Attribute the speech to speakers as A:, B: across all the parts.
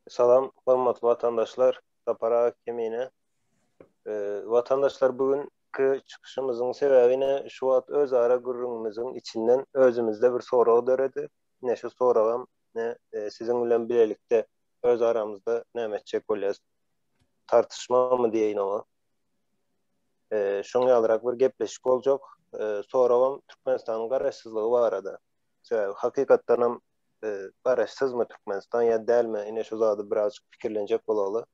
A: Salam, hormatly vatandaşlar. Tapara kemine. Vatandaşlar bugünkü çıkışımızın sebebine şu at öz ara gurrumuzun içinden özümüzde bir soru döredi. Ne şu soruğum ne sizin bilen bilelikte öz aramızda ne etjek bolyaz. Tartışma mı diyeyin ama. Şoňa ýalyrak bir gepleşik boljak. Soruğum Türkmenistanyň garaşsyzlygy barada. Hakykatdanam garaşsyzmy Türkmenistan ýa dälmi? Ine şu zady birazjyk pikirlenjek bolaly.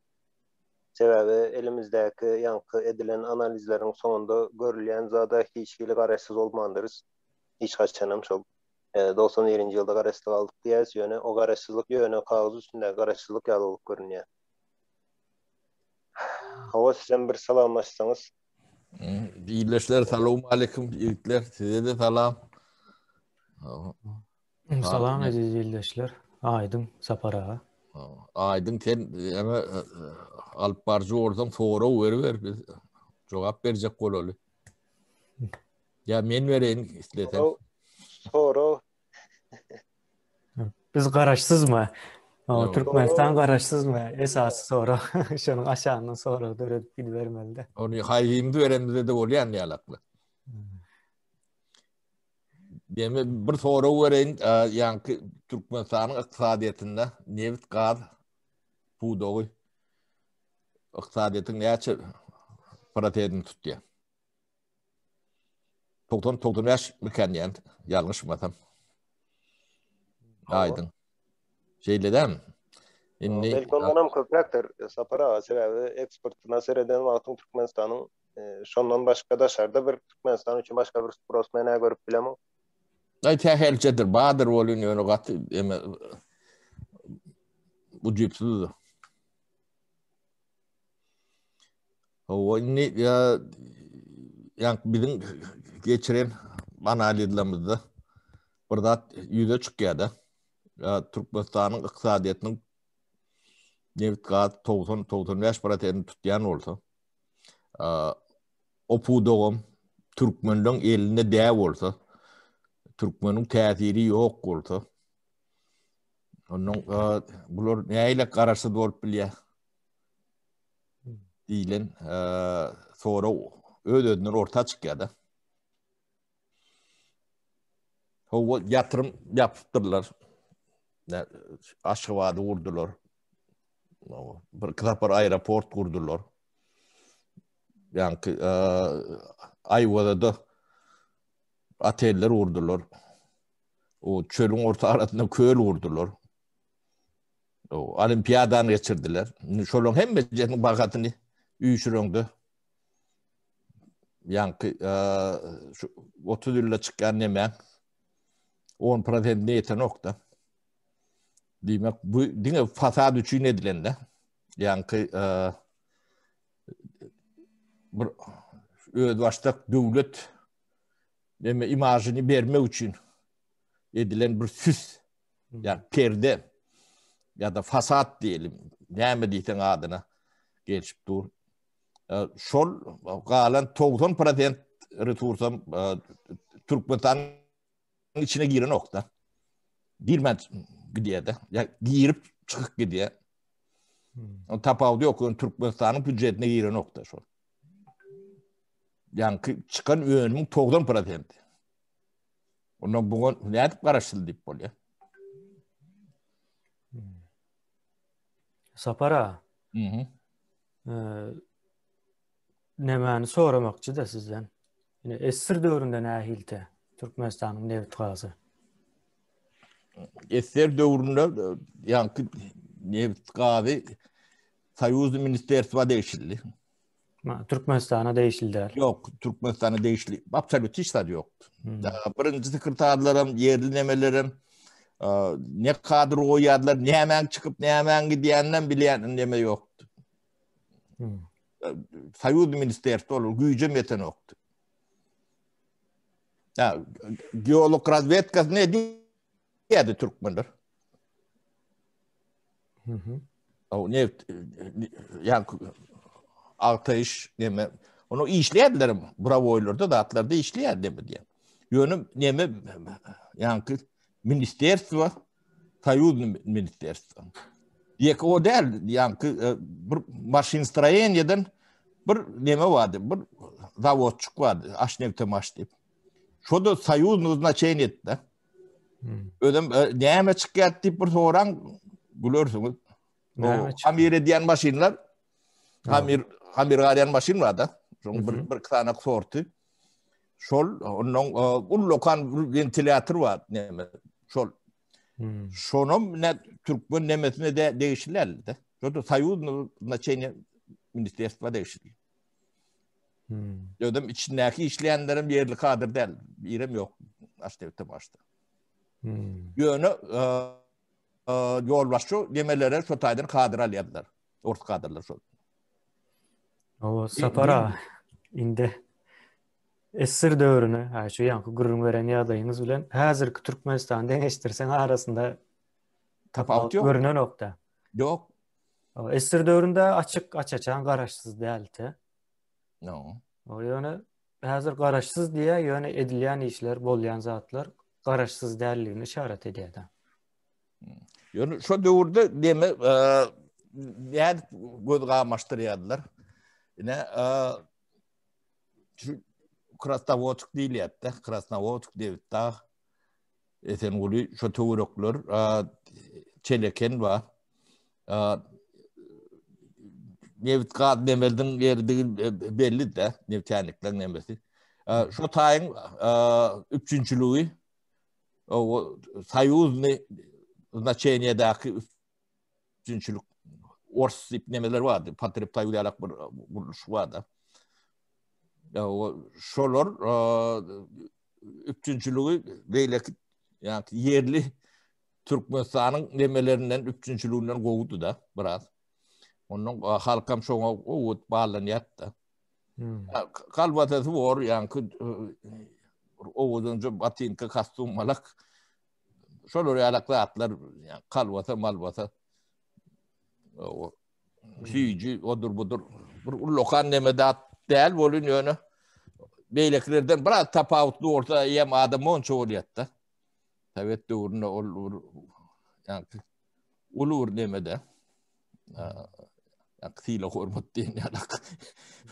A: Sebebi elimizdäki ýanky edilen analizleriň soňunda görülýän zada hiçbir garaşsyz bolmandyrys. Hiç gaçanam şol 91-nji ýylda garaşsyz galdyk diýäs ýöne o garaşsyzlyk ýöne kagaz üstünde garaşsyzlyk ýaly bolup görünýär. Hawa sizden bir salamlaşsaňyz.
B: İyileşler, selamun aleyküm. İyilikler, size de salam.
C: Salam aziz ýerleşler. Aydın Sapara.
B: Aydın sen ama alıp barjy ordan soru ver biz jogap berjek bolaly. Ya men bereyin islesem.
A: Soru.
C: Biz garaşsyzmy? Türkmenistan garaşsyzmy? Esasy soru. Şonuň aşağından soru döredip bilbermeli.
B: Onu haýymdy berende de bolýan ýalakly. Demi bir soru bereyin, ýanky Türkmenistanyň ykdysadyetinde neft, gaz, pudogy ykdysadyetiň näçe prosedini tutýar? 90 mükän ýa ýalňyşmasam. Aydın. Şeyledem.
A: Belki ondan köprektir Sapara sebebi eksportuna sereden wagtyň Türkmenistanyň şondan başga daşarda bir Türkmenistan üçin başga bir prosmena görüp bilemem.
B: Tähelçedir, badyr bolýan ýöne gaty eme bu jüpsüz. O inni ýa biziň geçiren analizlerimizde bir zat ýüze çykýardy. Türkmenistanyň ykdysadyetiniň neft, gaz 90-95% tutýan bolsa, o pudogam Türkmenliň elinde däw bolsa, Türkmeniň täsiri ýok bolsa, onuň bular näile garaşsyz bolup bilýär? Diýilen sonra öz-özünden orta çykýardy. O ýatyrym ýapypdyrlar. Aşgabatda gurdular. Bir kısa bir aeroport kurdular. Yani Ayvada da oteller kurdular. O çölün orta arasında köl kurdular. O olimpiyadan geçirdiler. Şolun hem meclisin bakatını üyüşüründü. Yani 30 yılla çıkan nemen 10% neyse nokta. Demek bu dine fasad üçün edilende. Yani bir öz baştak devlet imajını verme için edilen bir süs, yani perde ya da fasad diyelim, näme diýsen adına geçip dur. Şol galan 90% resursam Türkmenistan'ın içine giren nokta. Girmez gidiyor da. Ya girip çıkıp gidiyor. Tapavda yok. Türkmenistan'ın bütçetine giren nokta şu. Yani çıkan ürünün 90%. Ondan bugün ne yapıp karıştırdı deyip oluyor.
C: Sapara. Nämeni soramakçy da sizden. Ine esir döwründe nähilde Türkmenistanyň neft gazy.
B: Esir döwründe yani neft gazy Soýuz Ministerstva değişildi.
C: Türkmenistan'a değişildiler.
B: Yok, Türkmenistan'a değişildi. Absolut hiç tadı yoktu. Birinci sekreterlerim, yerli nemelerim, ne kadro oyadılar, ne hemen çıkıp ne hemen gidiyenden bilen neme yoktu. Soýuz Ministerstva olur, güýjem ýeten yoktu. Geolog razvedka ne diýdi Türkmenler? O neft, yani Altayış neme, onu işleýärdiler, bravoýlarda da atlarda işleýärdi diye. Ýöne neme, yani ministerstva, Soýuz Ministerstva. Yek o değil, yani bir maşinstроениyadan bir neme vardı, bir zavodçuk vardı, Aşnevtemaş deyip. Şo da Soyuz назначение etti. Ödüm neme çıkart deyip bir soran gülürsünüz. O hamir ediyen maşinler, hamir ediyen maşin vardı. Bir tane sortu. Şol, onun ullokan ventilatör var neme. Şol. Şonum ne Türkmen nemesine de değişirlerdi. Şo da Soyuz назначение ministerstva değişirdi. Ödüm içindeki işleyenlerin yerli kadir değil. Birim yok. Aştevte başta. Yönü yolbaşı demelere sotaydan kadir alıyorlar. Orta kadırlar.
C: O sapara indi esir dövrünü, şu yankı gururun veren yadayınız bilen hazırki Türkmenistan deneştirsen arasında tapavut
B: yok.
C: görünen nokta.
B: Yok.
C: O esir dövründe açıçan garaşsız değildi.
B: No.
C: O yönü hazır garaşsız diye yönü edilen işler, bolyan zatlar garaşsız değerliğini işaret ediyor.
B: Yani şu dövrde deme yani göz kamaştırıyorlar. Yine Krasnovodsk değil yattı. Krasnovodsk deyip de esen ulu şu tuğruklar çeleken var. Nevit kad demeldin yeri belli de nevtanikler nemesi. Şu tayın üçüncülüğü o Soyuz значениедeki üçüncülük Ors ipnemeler vardı. Patrip Tayyuliyalak bir buluş vardı. O şolor üçüncülüğü böyle yani yerli Türkmenistan'ın nemelerinden üçüncülüğünden kovdu da biraz. Onun halkam şoňa owut bağlanyapdy. Kalbatası var yani owudunca batinka kastum malak. Şolor yalakla atlar yani kalbata malbata. O süyücü odur budur. Bir lokan nemedat değil bolun yönü. Beyleklerden biraz tapavutlu orta yem adam onça olyattı. Tavet doğruna olur yani olur nemede. Aksiyle hormat diye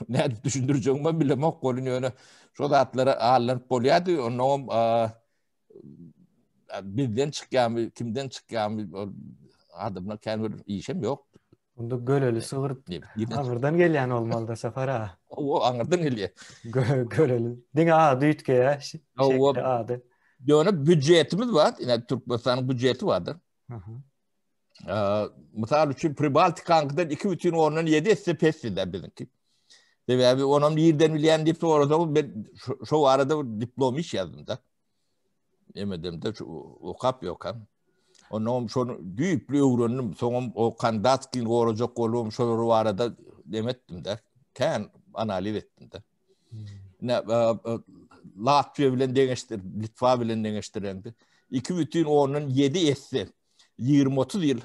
B: ne düşündüreceğim ben bilemem kolun yönü. Şu da atları ağırlanıp kolyadı. Onun bizden çıkan kimden çıkan adamla kendi işim yok.
C: Bunda gölölü sığır ağırdan gelen olmalı da safara.
B: O ağırdan geliyor.
C: Gölölü. Dine adı ütke ya. Şekli adı.
B: Yani bütçetimiz var. Yani Türkmenistan'ın bütçeti vardır. Mesela için Pribaltikan'dan 2,7 etse pesliler bizimki. Ve onun yerden bilen deyip sonra ben şu arada diplom iş yazdım da. Yemedim de o kap yok kan. Onun şunu düyüplü öğrendim. Sonra o kandatskin olacak olduğum şu arada demettim de. Kan analiz ettim de. Ne Latvia bilen deneştir, Litva bilen deneştirendi. 2,7 etse 20-30 yıl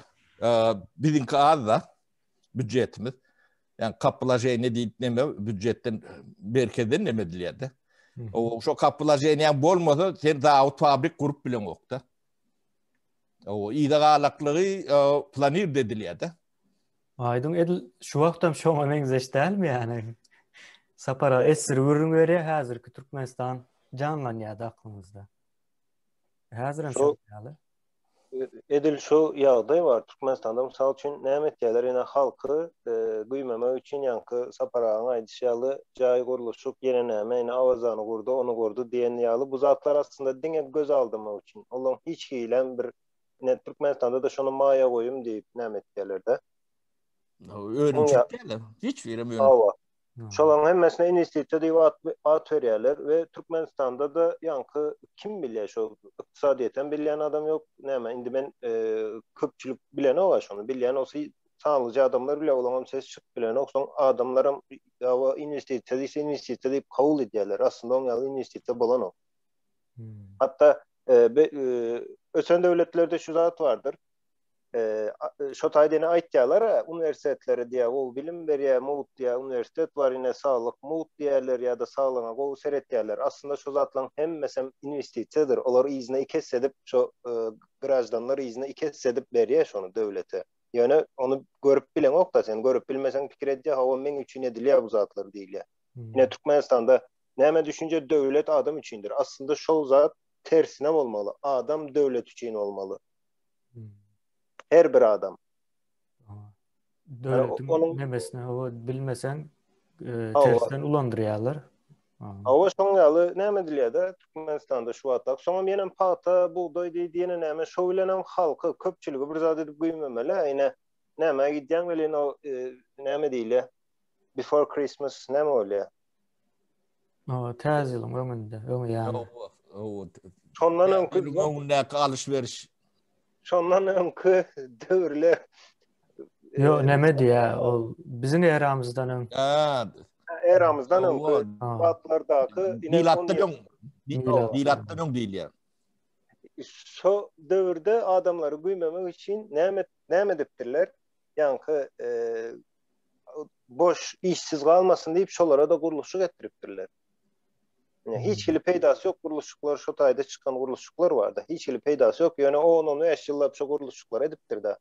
B: bizimki az da bütçetimiz. Yani kapılacağını ne deyip neme bütçetten merkezden neme diliydi. O şu kapılacağını yani bolmasa sen daha fabrik kurup bilen yoktu. O idealaklığı planir dediliydi.
C: Aydın edil şu vaktam şoňa meňzeş değil mi yani? Sapara esir vurun göre hazırki Türkmenistan canlanýardy aklymyzda. Hazırın şu
A: edil şu ýagdaý var Türkmenistanda mysal üçin näme etýärler ene halky güýmemek üçin ýanky saparagyň aýdýaly jaý gurulşyp ýene näme ene awazany gurdu, onu gurdu diýen ýaly bu zatlar aslında diňe göz aldymak üçin. Olaň hiç hiýlen bir ne Türkmenistanda da şonu maýa goýum diýip näme etýärler de.
B: Öğrenecek değiller. Hiç veremiyorum.
A: Şolan hemmesine investisiya diýip at berýärler we Türkmenistanda da yankı kim bilýär şo iqtisadiýeten bilýän adam ýok. Näme indi men köpçülik bilen owa şonu bilýän olsa sanlyca adamlar bile olan ses çık bilen okson adamlarım investisiya diýip kabul edýärler. Aslında oňa investisiya bolan o. Hatta ösen döwletlerde şu zat vardır. Şo taýdyny aýtýarlar, universitetlere diýe ol bilim berýär, muhut diýe universitet var ine saglyk muhut diýerler ýa-da saglyga gowy seretýärler. Aslında şo zatlaryň hemmesem investisiýadyr. Olar iýzine ikes edip şo grajdanlar iýzine ikes edip berýär şonu döwlete. Yani onu görüp bilen ok da sen görüp bilmesen pikir edýär, hawa men üçin edilýär bu zatlar diýilýär. Yine Türkmenistanda näme düşünce devlet adam üçindir. Aslında şol zat tersine olmalı. Adam devlet üçün olmalı. Her bir adam.
C: Döwletiň
A: onun
C: nemesine o bilmesen
A: Hawa
C: tersten ulandyrýarlar.
A: hawa şoň ýaly näme dilýär-de Türkmenistanda şu wagtda. Soňra menen paýta, buğday diýene näme şo bilenem halky köpçüligi bir zat edip güýmemeli. Aýna näme gidýän bilen o näme diýilýär? Before Christmas näme bolýar?
C: Täze ýylyň öňünde, ýani.
A: Şondan öňkü
B: öňünde alışveriş.
A: Şondan öňkü döwürler
C: Yo, näme diýär? Ol biziň eramyzdan öň.
A: eramyzdan öňkü wagtlardaky
B: Milatdan öň diýilýär.
A: Şo döwürde adamlary güýmemek üçin näme depdirler? Ýanky boş işsiz galmasyn diýip şolara da guruluşyk etdiripdirler. Hiç hili peýdasy ýok guruluşyklar, şo taýda çykan guruluşyklar barda. Hiç hili peýdasy ýok. Ýöne 10-15 ýyllap şo guruluşyklar edipdirdi.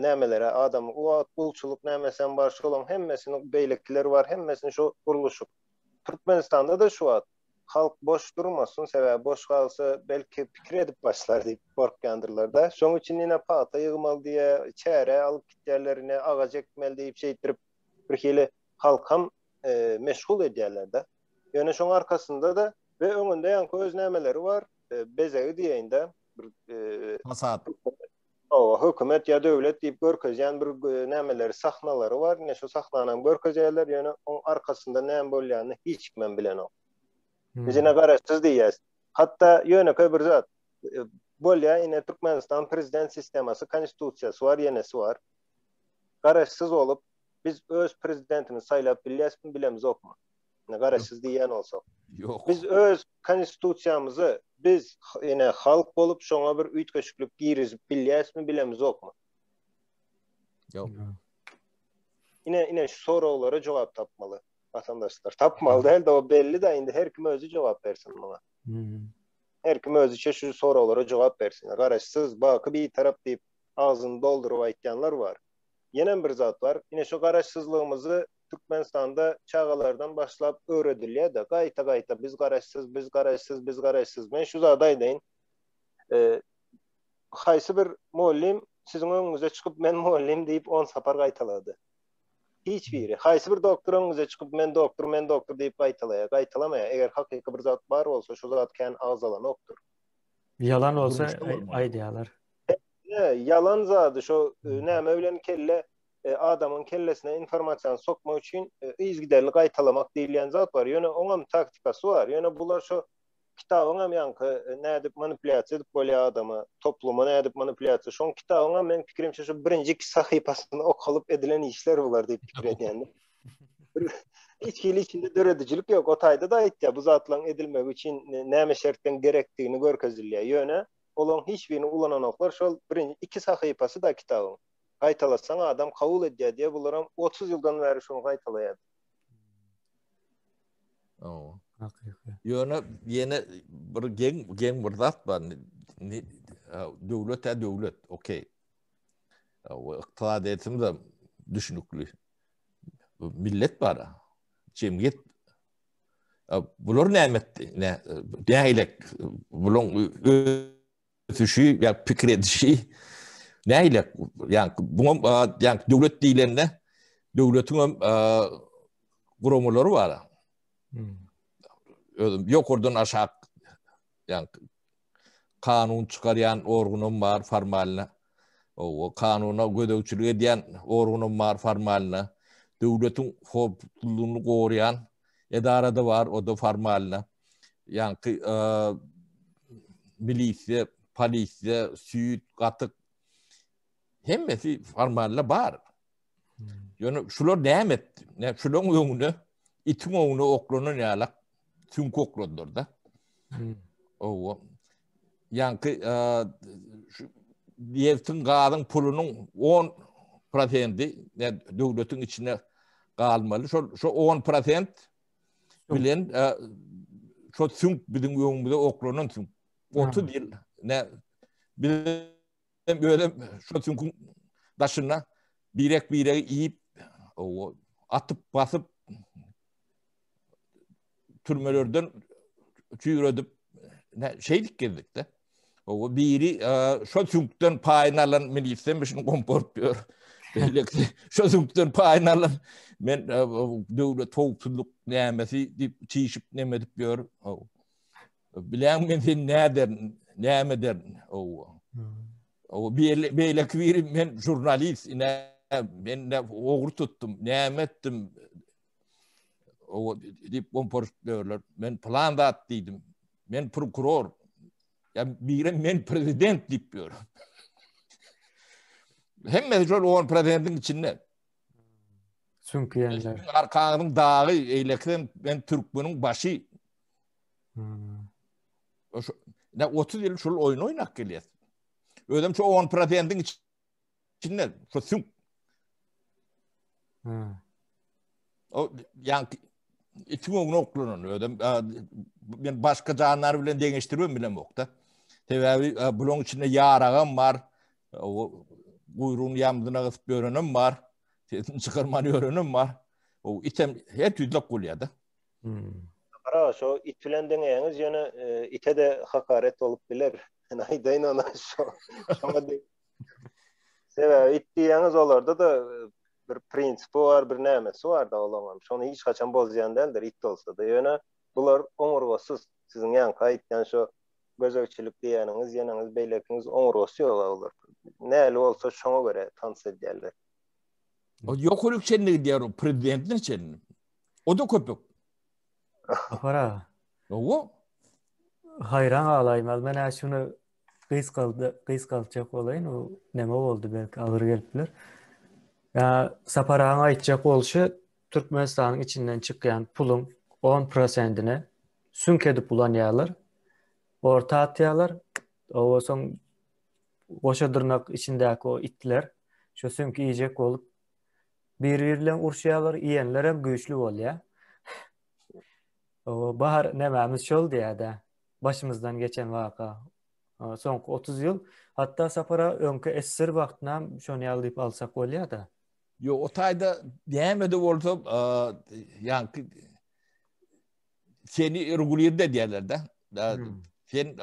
A: Nämelere adam ulçuluk nämesen bar şolam hemmesini beýlekler var, hemmesini şo guruluşyk. Türkmenistanda da şu wagt halk boş durmasın, sebäbi boş galsa belki pikir edip başlar diýip gorkýandyrlar da. Şoň üçin ine paýta ýygmaly diýe, çäre alyp gitýärlerine agaç ekmeli diýip şeýtirip bir hili halkam meşgul edýärler da. Ýöne şoň arkasynda da we öňünde ýanky öz nämeleri var, bezegi diýeýinde bir
B: Masat.
A: Hökümet ya döwlet diýip görkezýän bir nämeleri, sahnalary var. Ine şo sahnanyň görkezýärler, ýöne oň arkasynda näme bolýanyny hiç kim bilen ok. Bizine garaşsyz diýýäs. Hatda ýöne bir zat bolýar, ine Türkmenistan prezident sistemasy, konstitusiýasy var, ýenesi var. Garaşsyz olup biz öz prezidentimizi saýlap bilýäsmi, bilemiz okmy? Garaşsyz diýen olsak.
B: Yok.
A: Biz öz konstitusiýamyzy biz ine halk bolup şoňa bir üýtgeçlik girizip bilýäsmi, bilemiz okmy?
B: Yok.
A: Ine şu soraglary jogap tapmaly vatandaşlar. Tapmaly däl-de o belli de indi her kim özü jogap bersin muňa. Her kim özüçe şu soraglary jogap bersin. Garaşsyz, baky bir tarap diýip ağzyny doldurup aýtýanlar var. Ýene bir zat var. Ine şu garaşsyzlygymyzy Türkmenistanda çağalardan başlap öğredilýär da gaýta biz garaşsyz. Men şu zada aýdaýyn. Haýsy bir mollim siziň öňüňize çykyp men mollim diýip 10 sapar gaýtalady. Hiç biri. Haýsy bir doktor öňüňize çykyp men doktor diýip gaýtalamaýar. Eger hakyky bir zat bar bolsa, şu zat kän ağzalan okdur.
C: Yalan olsa aýdýarlar.
A: Yalan zady şo näme bilen kelle adamın kellesine informasyon sokmak için izgiderli gaýtalamak diýilýän zat var. Ýöne oňam taktikasy var. Ýöne bular şo kitabyňam ýanky nädip manipulasiýa edip bolýar adamy, toplumy nädip manipulasiýa. Şoň kitabyňam men pikirimçe şu birinji iki sahypasyny okalyp edilen işler bular diýip pikir edýän. Içkili içinde döredijilik ýok. O taýda da aýtdy, bu zatlaryň edilmek üçin näme şertden gerekdigini görkezilýär. Ýöne olaň hiç birini ulananoklar şol birinji iki sahypasy da kitabyň. Gaýtalasaň adam kabul edýär diýe bularam 30 ýyldan bäri şonu gaýtalaýar.
B: Ýöne ýene bir geň bir zat bar. Döwlet, okey. Iqtisad etim de düşünükli. Millet bar. Cemiyet. Bular nämetdi? Näýlek? Bular ötüşi ýa pikir edişi näýlek? Ýani bu ýani döwlet diýilende döwletiň gurumlary bar. Ýokurdan aşak ýani kanun çykarýan organum bar formalna. O kanuna gödöwçilik edýän organum bar formalna. Döwletiň hokuklugyny goraýan edarada bar, o da formalna. Ýani milisiýa, polisiýa, süýt, gatyk hemmesi formalna bar. Ýöne şular näme etdi? Şularyň öňünde itiň öňüne oklanan ýalak tüm koklandyr da. O ýanky şu ýertin gadyň pulunyň 10% döwletiň içine galmaly. Şu 10% bilen şu tüm biziň öňümizde oklanan tüm 30 ýyl ne bilen böyle şu tüm daşına birek iyip o atıp basıp türmelerden çüyredip şeydik geldik de. O biri şu sünkten paynalan milisem şunu komport diyor. Belki şu sünkten paynalan men devlet topluluk nemesi dip çişip nemedip diyor. Bilen men sen ne der o belki biri men jurnalist ben de oğur tuttum nemettim o dip komport diyorlar. Men plan da attıydım. Men prokuror. Ya biri men prezident dip diyor. Hem mecbur olan prezidentin içinde.
C: Çünkü yerler.
B: Arkanın dağı eylekten ben Türkmen'in başı. Ne 30 yıl şul oyun oynak geliyor. Ödem şu 10 prezidentin içinde. Şu sünk. O yani İçin oğun okulunun ödem. Ben başka canlar bile dengeştiriyorum bile mokta. Tabii bunun içinde yarağım var. O kuyruğun yamdına kısıp öğrenim var. Sesini çıkarmanı öğrenim var. O item her türlü kulyadı.
A: Ara şu it bilen deňeňiz ýöne ite de hakaret olup biler. Aýdaýyn ona şoňa de. Sebäbi it diýeňiz olarda da bir prinsipi var, bir nämesi var da olamam. Şonu hiç kaçan bozýan däldir it bolsa da. Ýöne bular oňurgasyz siziň ýanka aýtýan şu gözökçülük diýeniňiz, ýeňiz beýlekiniz oňurgasy ýok olar. Näli bolsa şoňa göre tans edýärler.
B: O yokuluk çenli diyor prezidentin çenli. O da köpük.
C: Para.
B: O?
C: Hayran alayım. Ben şunu kıyız kalacak olayın. O neme oldu belki alır gelipler. Ya Sapara'nın aytacak oluşu Türkmenistan'ın içinden çıkan pulun 10%'ine sünk edip bulan ýalar. Orta atýalar. O son goşa dırnak içindäki o itler şu sünk iýjek bolup bir-birle urşýalar, iýenler hem güýçlü bolýar. O bahar nämemiz şol diýär-de. Başımızdan geçen waka. Soňky 30 ýyl hatta Sapara öňkü SSR wagtynam şonu ýalyp alsak bolýar-da.
B: Yo o taýda näme de bolsa ýani seni regulýar da diýerler-de. Sen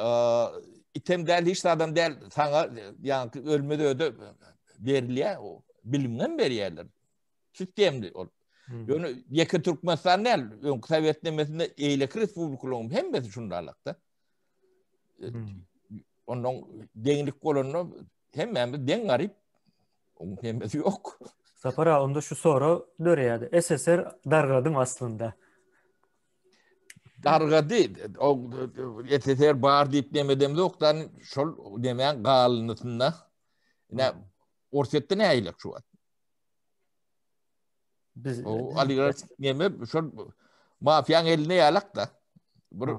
B: item däl hiç adam däl saňa ýani ölmede öde berilýär o bilimden berýärler. Sistemli ol. Ýöne ýeke Türkmenistan näl öňkü Sowet nemesinde eýleki respublikalarym hemmesi şundalykda. Onuň deňlik bolanyny hemmemiz deň garyp hemmesi ýok.
C: Sapara onda şu soru dörýärdi. SSR dargadım aslında.
B: Dargady. O SSR bar diýip demedimde okdan şol demeň galynysynda. Ne orsetde näýlik şu wagt.
C: Biz
B: o oligark neme şol mafiyan eline ýalak da. Bir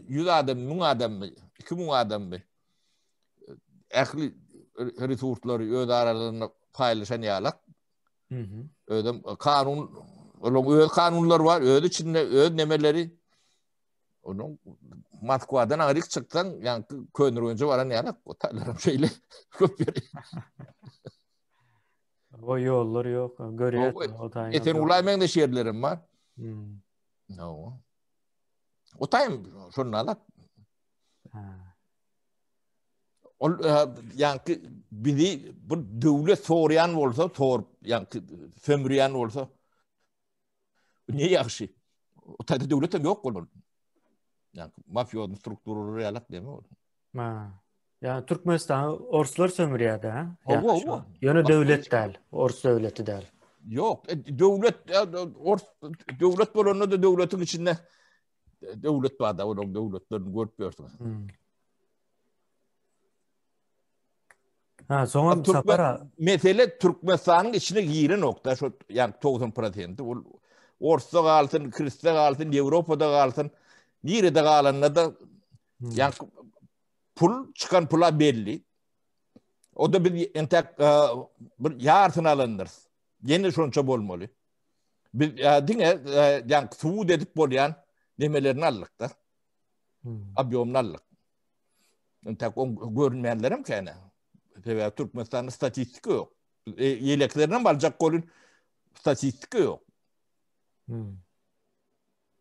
B: 100 adam, 1000 adam, 2000 adam bi. Ähli resursları öz aralarında paylaşan ýalak. Ödem kanun, öz kanunlar var, öz içinde öz nemeleri. Onun Moskwadan aýryk çyksan, ýani könürünce baran ýalak, o taýlarym şeýle köp beri.
C: O yollar yok. Görüyor.
B: Eten ulaymayan da şehirlerim var. No. O tayım şunu alak. Yani bizi bu devlet soğrayan olsa, yani sömürüyen olsa ne yaxşı? O tayda devletim yok olur. Yani mafya strukturu realak deme olur.
C: Yani Türkmenistan'ı Orslar sömürüyordu ha?
B: O.
C: Yani devlet değil. Ors devleti değil.
B: Yok. Devlet bolanda da devletin içinde devlet var da onun devletlerini görüyorsun.
C: Sonra Sapara
B: mesele Türkmenistan'ın içine giren nokta şu yani 90%. Ors'ta kalsın, Kırgız'da kalsın, Avrupa'da kalsın, nerede kalanla da yani pul çıkan pula belli. O da bir yartın alınır. Yeni şonça bolmalı. Bir dine yani suud edip bolyan demelerini allık da. Abiyomunu allık. Entek görünmeyenlerim kene. Türkmenistan'ın statistiki yok. Yeleklerinden balacak golün statistika yok.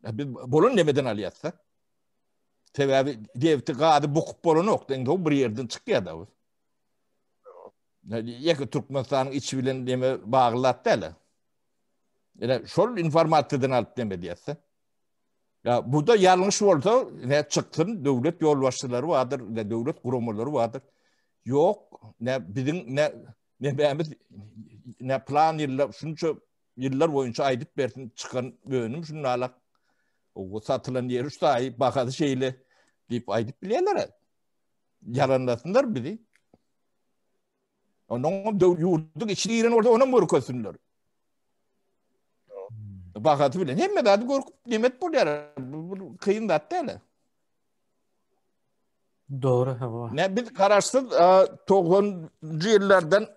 B: Biz bolun nemeden alıyatsa. Sebebi devti gadı bokup bolun yok. O bir yerden çıkıyor da. Yeki Türkmenistan'ın içi bilen deme bağlılattı hele. Yani şol informatiyadan alıp deme diyetse. Ya burada yanlış olsa ne çıktın devlet yol başçıları vardır, ne devlet kurumları vardır. Yok, ne bizim ne beğenimiz ne plan yıllar, şunca yıllar boyunca aydıp versin çıkan bölüm şunun alak. O satılan yer üstü bakadı şeyle deyip aydıp bilirler. Yalanlasınlar bizi. Onun yurduk içine giren orada ona mı korkusunlar? Bakatı bile. Hem de adı korkup demet bu yer. Kıyın da hatta öyle.
C: Doğru.
B: Ne biz kararsız 90'cı yıllardan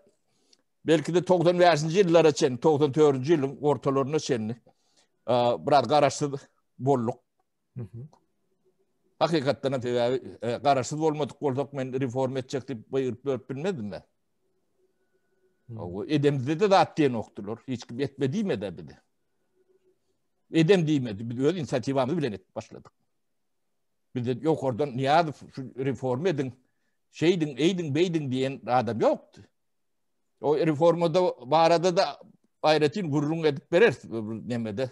B: belki de 95'ci yıllara çen, 94'cü yılın ortalarına çenli. Biraz kararsız bolluk. Hakikaten kararsız olmadık olsak ben reform edecek deyip bayırıp bilmedim ben. Edemizde de atlayan oktular. Hiç kim etme değmedi bir de. Edem değmedi. Biz öyle inisiyatifamızı bilen etip başladık. Biz de yok oradan niye şu reform edin, şeydin, eydin, beydin diyen adam yoktu. O reformu da bu arada da gayretin gururunu edip verir. Nemede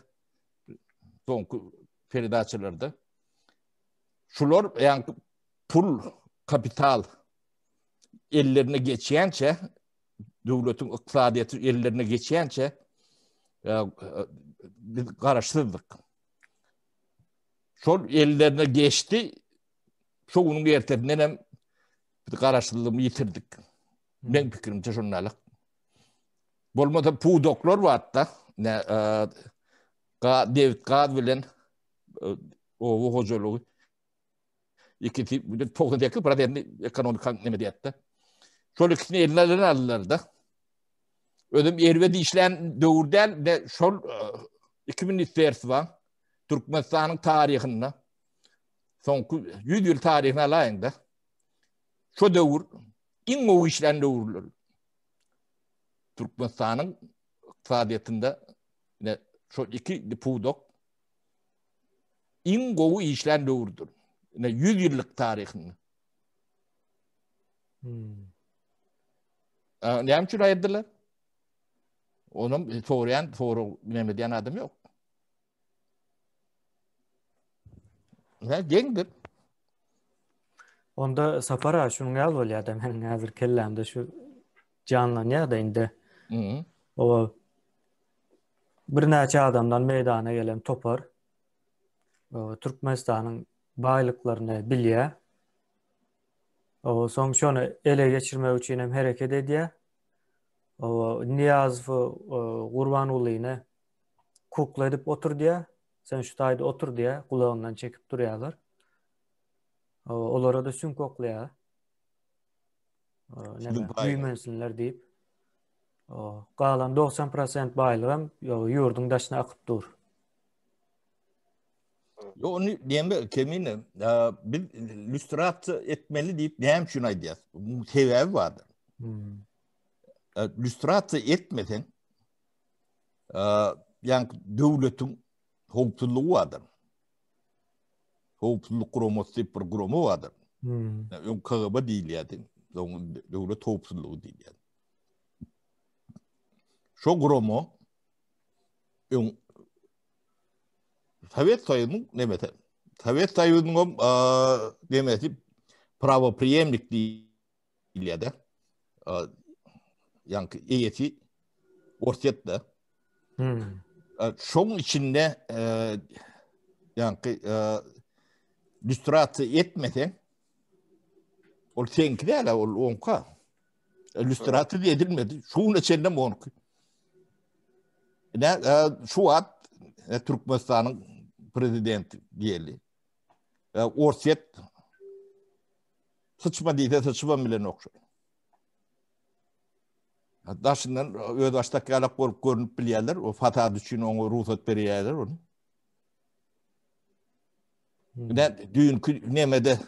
B: son feridaçılarda. Şular yani pul, kapital ellerine geçiyençe devletin iktisadiyeti ellerine geçiyençe biz karıştırdık. Şol ellerine geçti. Çoğunun ertesinden hem karıştırlığımı yitirdik. Ben fikrimce şunlarla. Bolmada pudoklar var hatta. David Gadwell'in o hoculuğu. İkisi bir de toğun yakın para ekonomik nemediyatta. Şol ikisini elinden aldılar da. Ödüm ervedi işleyen dövrden de şol 2000 istersi var. Türkmenistan'ın tarihinde. Son 100 yıl tarihine alayında. Şu dövür in o işleyen dövürler. Türkmenistan'ın iktisadiyetinde şu iki pudok in o işleyen dövürdür. 100 yıllık tarihinde. Ne yapmışlar ayırdılar? Onun soru bilemediğin adam yok. Gengdir.
C: Onda sapara şunun yal oluyor adam. Ben hazır kellemde şu canlanıyor da indi. O bir neçe adamdan meydana gelen topar Türkmenistan'ın baylıklarını biliyor. O son şunu ele geçirme için hem hareket ediyor. O Niyaz ve Kurbanuli'ni kukla edip otur diye. Sen şu tayda otur diye kulağından çekip duruyorlar. Olara da sün kokluyor. Büyümesinler deyip. Kalan 90% baylığım yurdun daşına akıp dur.
B: Onu diyemem kemine biz lüstratı etmeli deyip neyim şuna diyeceğiz. Bu sebebi vardır. Lüstratı etmeden yani devletin hukukçuluğu vardır. Hukukçuluk kurumu sıfır kurumu vardır. Yani KGB değil yani. Devlet hukukçuluğu değil yani. Şu kurumu Sovet Soyunu'nun demeti. Sovet Soyunu'nun demeti pravoprijemlik değil ya da yani iyeti ortada. Şunun içinde yani lüstratı etmeden o senki de o onka lüstratı edilmedi. Şunun içinde mi onka? Şu an Türkmenistan'ın prezidenti diyeli. Orset sıçma deyde sıçma bilen okşay. Daşından ödaştaki alak korup görünüp bilyerler. O fatah düşün onu ruhsat beriyerler onu. Düğün nemede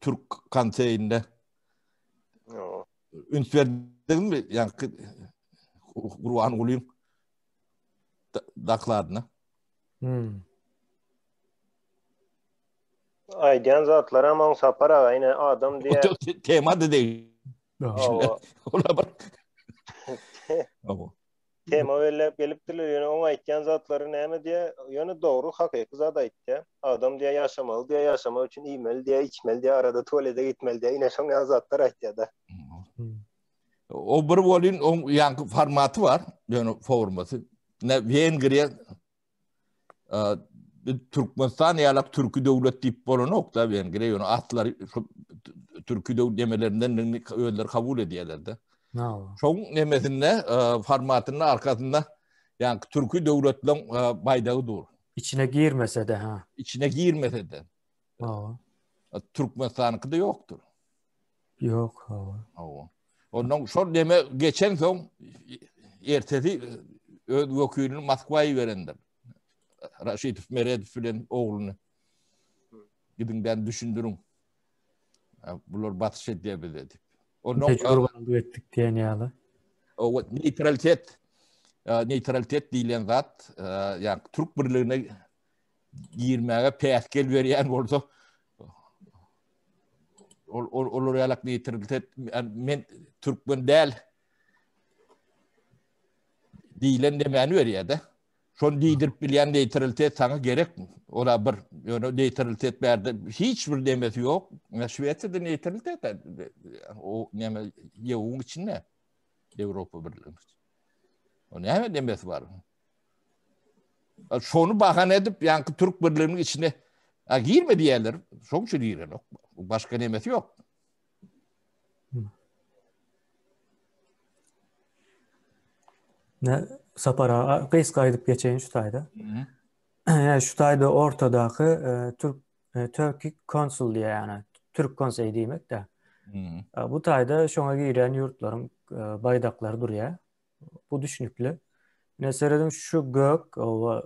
B: Türk kanteyinde üns verdin mi? Yani Kur'an olayım dakladına.
A: Aydiyan zatlar ama sapara yine adam diye
B: Tema da değil.
A: o
B: Ola bak. Ama.
A: tema verip gelipdiler yani o aydiyan zatları näme diye yani doğru hakiki zat aýtdy. Adam diye yaşamalı diye yaşamak için iýmeli diye içmeli diye arada tuvalete gitmeli diye yine şoňa zatlar aýtdy da.
B: O bir volün o yankı formatı var. Yani formatı. Ne Vengriya Türkmenistan yalak Türkü devlet deyip bolan okta Vengriya yani atları Türkü devlet demelerinden öller kabul ediyorlar da. Şoň nemesinde formatının arkasında yani Türkü devletlerin baydağı dur.
C: İçine girmese de ha.
B: İçine girmese de. Türkmenistan'ınki de yoktur.
C: Yok.
B: Ondan şol deme geçen son ertesi öküyünün Moskva'yı verendir. Raşit Meredov filan oğlunu. Gidin ben düşündürüm. Bunlar batış ediyor dedi. Ondan
C: Tecrübe ettik diyen yalı.
B: o neutralitet diyen zat yani Türk birliğine girmeye peskel veriyen oldu. Olur yalak neutralitet men Türkmen değil diyen demeni veriyor da. Şon diýdirip bilýän neutralitet sana gerek mi? Ola bir ýöne neutralitet berdi. Hiçbir demesi ýok. Şweýçe de neutralitet o näme ýewuň içinde Ýewropa birligi. O näme demesi bar? Şonu bahane edip ýanky Türk birliginiň içine girme diýerler. Şoň üçin girýär. Başga nemesi ýok.
C: Ne sapara kıyska edip geçeyim şu tayda. Yani şu tayda ortadaki Turkic Consul diye yani Türk konseyi demek de. Bu tayda şoňa giren yurtların baydakları durýar. Bu düşünükli. Ne seredim şu gök o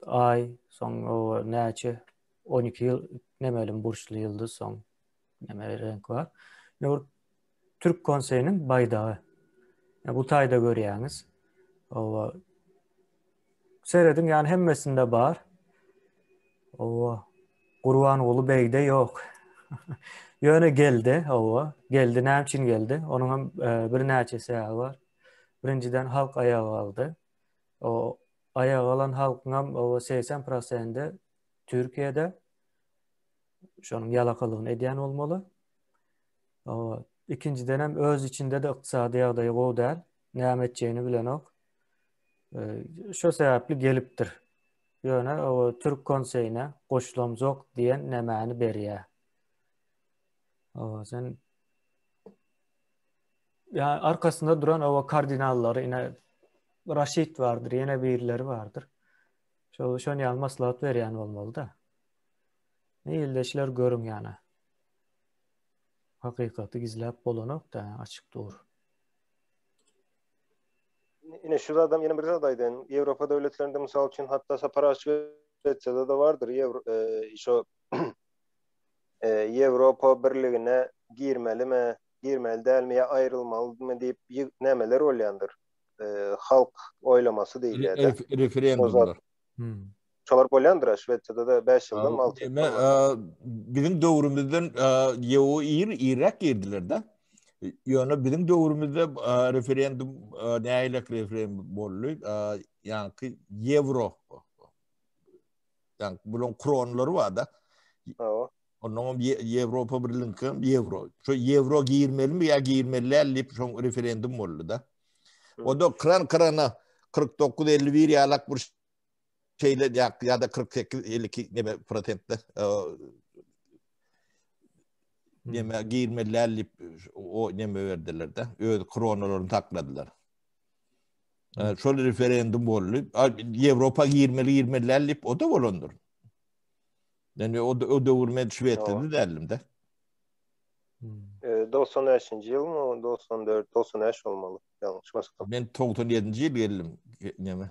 C: ay son o näçe 12 yıl nemelim burçlu yıldız son neme renk var. Ne Türk konseyinin baydağı. Yani bu tayda görýäňiz. O seyredim yani hemmesinde bar. O Gurban oğlu beyde yok. Yöne geldi o. Geldi näme için geldi? Onun bir näçe sebäbi var. Birinciden halk ayağa aldı. O ayağa alan halkın o 80% Türkiye'de şonun yalakalygyny edýän bolmaly. O ikinciden hem öz içinde de ykdysady ýagdaý gowy näme etjegini bilenok. Şo sebäpli gelipdir. Ýöne o Türk konseýine goşulamjok diýen nämäni berýär. O sen ya arkasında duran o kardinalları yine Raşit vardır, yine birileri vardır. Şonu ýa maslahat berýän bolmaly da. Ne ýyldaşlar görüň ýana. Hakykaty gizläp bolanok da açyk dur.
A: Yine şu adam yine bir zadaydın. Avrupa devletlerinde misal için hatta separasyonda da vardır. Şu Avrupa Birliğine girmeli mi, girmeli değil mi, ya ayrılmalı mı deyip nemeler olyandır. Halk oylaması değil ya da.
B: Referendumlar.
A: Çolar bolyandır. Şweýçede de 5 ýyldan 6 ýyl.
B: Bizim döwrümizden ýewu Irak girdiler de. Ýöne bizim döwrümizde referendum näýilek referendum boldy. Ýanky Ýewro. Yani bunun kronları var da. Onun Ýewropa Birliği Ýewro. Şu Ýewro girmeli mi ya girmeli diýip şu referendum boldy da. O da krana 49-51 ýalak bir şeyle ya da 48-52 neme prosentte neme girmeli o neme verdiler de. Öz kronalarını takladılar. Şöyle referandum boldy. Ýewropa girmeli o da bolundur. Yani o döwürme Şweýçede derlim de.
A: 93-nji ýyl mı? 94-93 olmalı. Yanlışmasam.
B: Ben 97-nji ýyl geldim. Neme?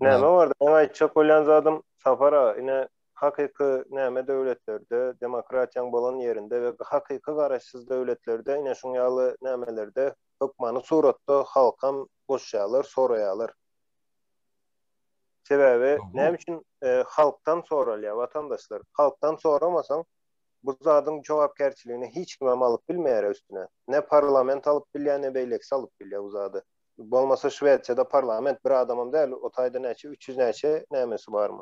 A: Näme bardy? Aňa aýtjak bolýan zadym sapara ine hakiki näme döwletlerde, demokratiýaň bolan ýerinde we hakiki garaşsyz döwletlerde ine şuňaly nämelerde hukmany suratda halkam goşýarlar, soraýarlar. Sebebi näme üçin halktan soralýar vatandaşlar. Halktan soramasaň bu zadyň jogapkärçiligini hiç kim alyp bilmeýär üstüne. Ne parlament alyp bilýär, ne beýlekçi alyp bilýär bu zady. Bolmasa Şweýçýada parlament bir adamam däl, o taýda näçe 300 näçe nämesi barmy?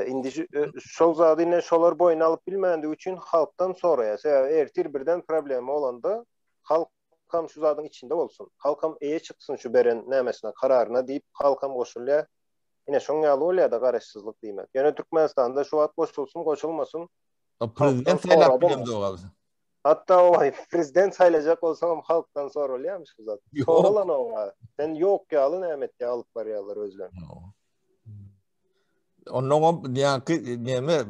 A: Indi şol zady ine şolar boyun alyp bilmändige üçin halktan soraýar. Ertir birden problemi olanda halkam şu zadyň içinde bolsun. Halkam eýe çyksyn şu beren nämesine, kararyna diýip halkam goşulýar. Ine şoňaly bolýar da garaşsyzlyk diýmek. Ýöne Türkmenistanda şu wagt goşulsun, goşulmasyn.
B: Prezident saýlap bilemdi o gazy.
A: Hatta o prezident saýlajak bolsaň halktan sorulýarmyş bu zat. Soralan oňa. Sen ýok ýaly nämetde alyp barýarlar özlerini.
B: Onun näme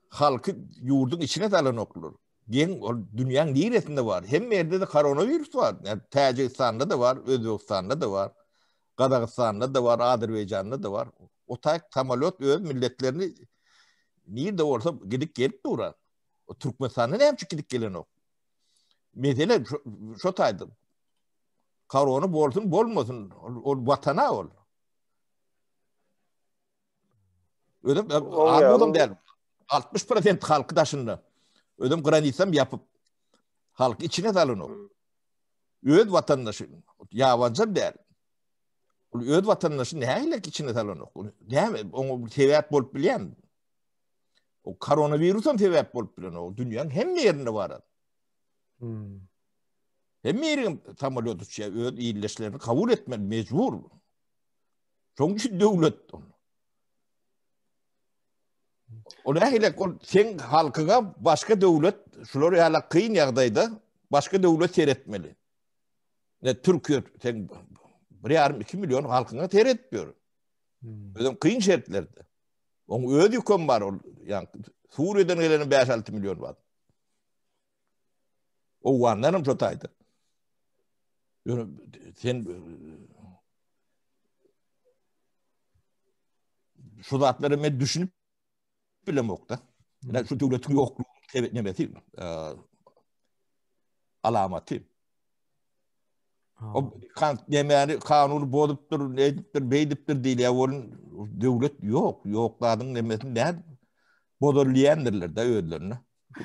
B: halky ýurdun içine dalan okulur. Dünýäň niretinde var. Hem yerde de koronavirüs var. Yani Täjikistanda da var, Özbekistanda da var, Kazakstanda da var, Azerbaycanda da var. O samolyot öz milletlerini nirde olsa gidip gelip duran. O Türkmenistan'da näme üçin gidip gelen o? Mesele şo taýdy. Korona bolsun, bolmasyn, o watana ol. Ödüm adam der. 60% halkı daşındı. Ödüm granitsam yapıp halk içine dalını. Öz vatandaşı yabancı der. Öz vatandaşı nähile içine dalını. Näme onu sebäp bolup bilýän. O koronavirusam sebäp bolup bilýän. O dünýäň hem ýerinde bar. Hem ýerin samolyot uçýar, öz ýerleşlerini kabul etmek mecbur. Şoň üçin döwlet o nähile sen halkyga başga döwlet şular ýaly kyn ýagdaýda başga döwlet seretmeli. Ne Türkiýe sen 1,5 milyon halkyna teretmiyor. Özüm kyn şertlerde. Oň öz ýüküm bar ol. Ýani Suriýeden gelen 5-6 milyon bar. O wanlarym şo taýdy. Sen şu zatları men düşünüp bilemokda. Yani şu döwletiň ýoklugy evet nemesi alamaty. O demeli kanuny bozup dur, edipdir, beýdipdir diýilýär. Onun döwlet ýok, ýoklaryň nemesi näde? Bodurlaýandylar da özlerini.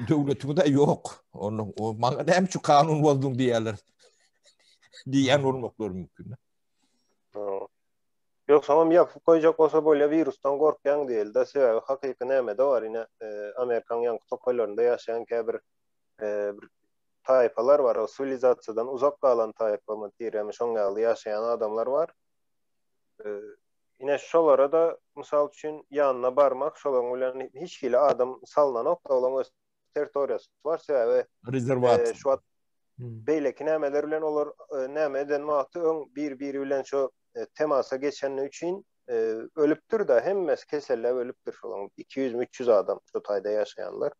B: Döwletiň de ýok. Onu o maňa näme şu kanun bozdun diýerler. Diýen bolmaklar mümkin.
A: Yok tamam yapıp koyacak olsa böyle virüsten korkyan değil de sebebi hakiki näme de var yine Amerikan yankı tokoylarında yaşayan bir tayfalar var. O sivilizasiyadan uzak kalan tayfa mı diyemiş ongalı yaşayan adamlar var. Yine şolara da misal için yanına barmak şolan hiç kili adam salınan nokta olan teritoriyası var sebebi şu an beyleki nämeler bilen olar näme eden wagty bir bilen şu temasa geçen üçün ölüptür da hemmes keselle ölüptür şolan 200-300 adam şu taýda yaşayanlar.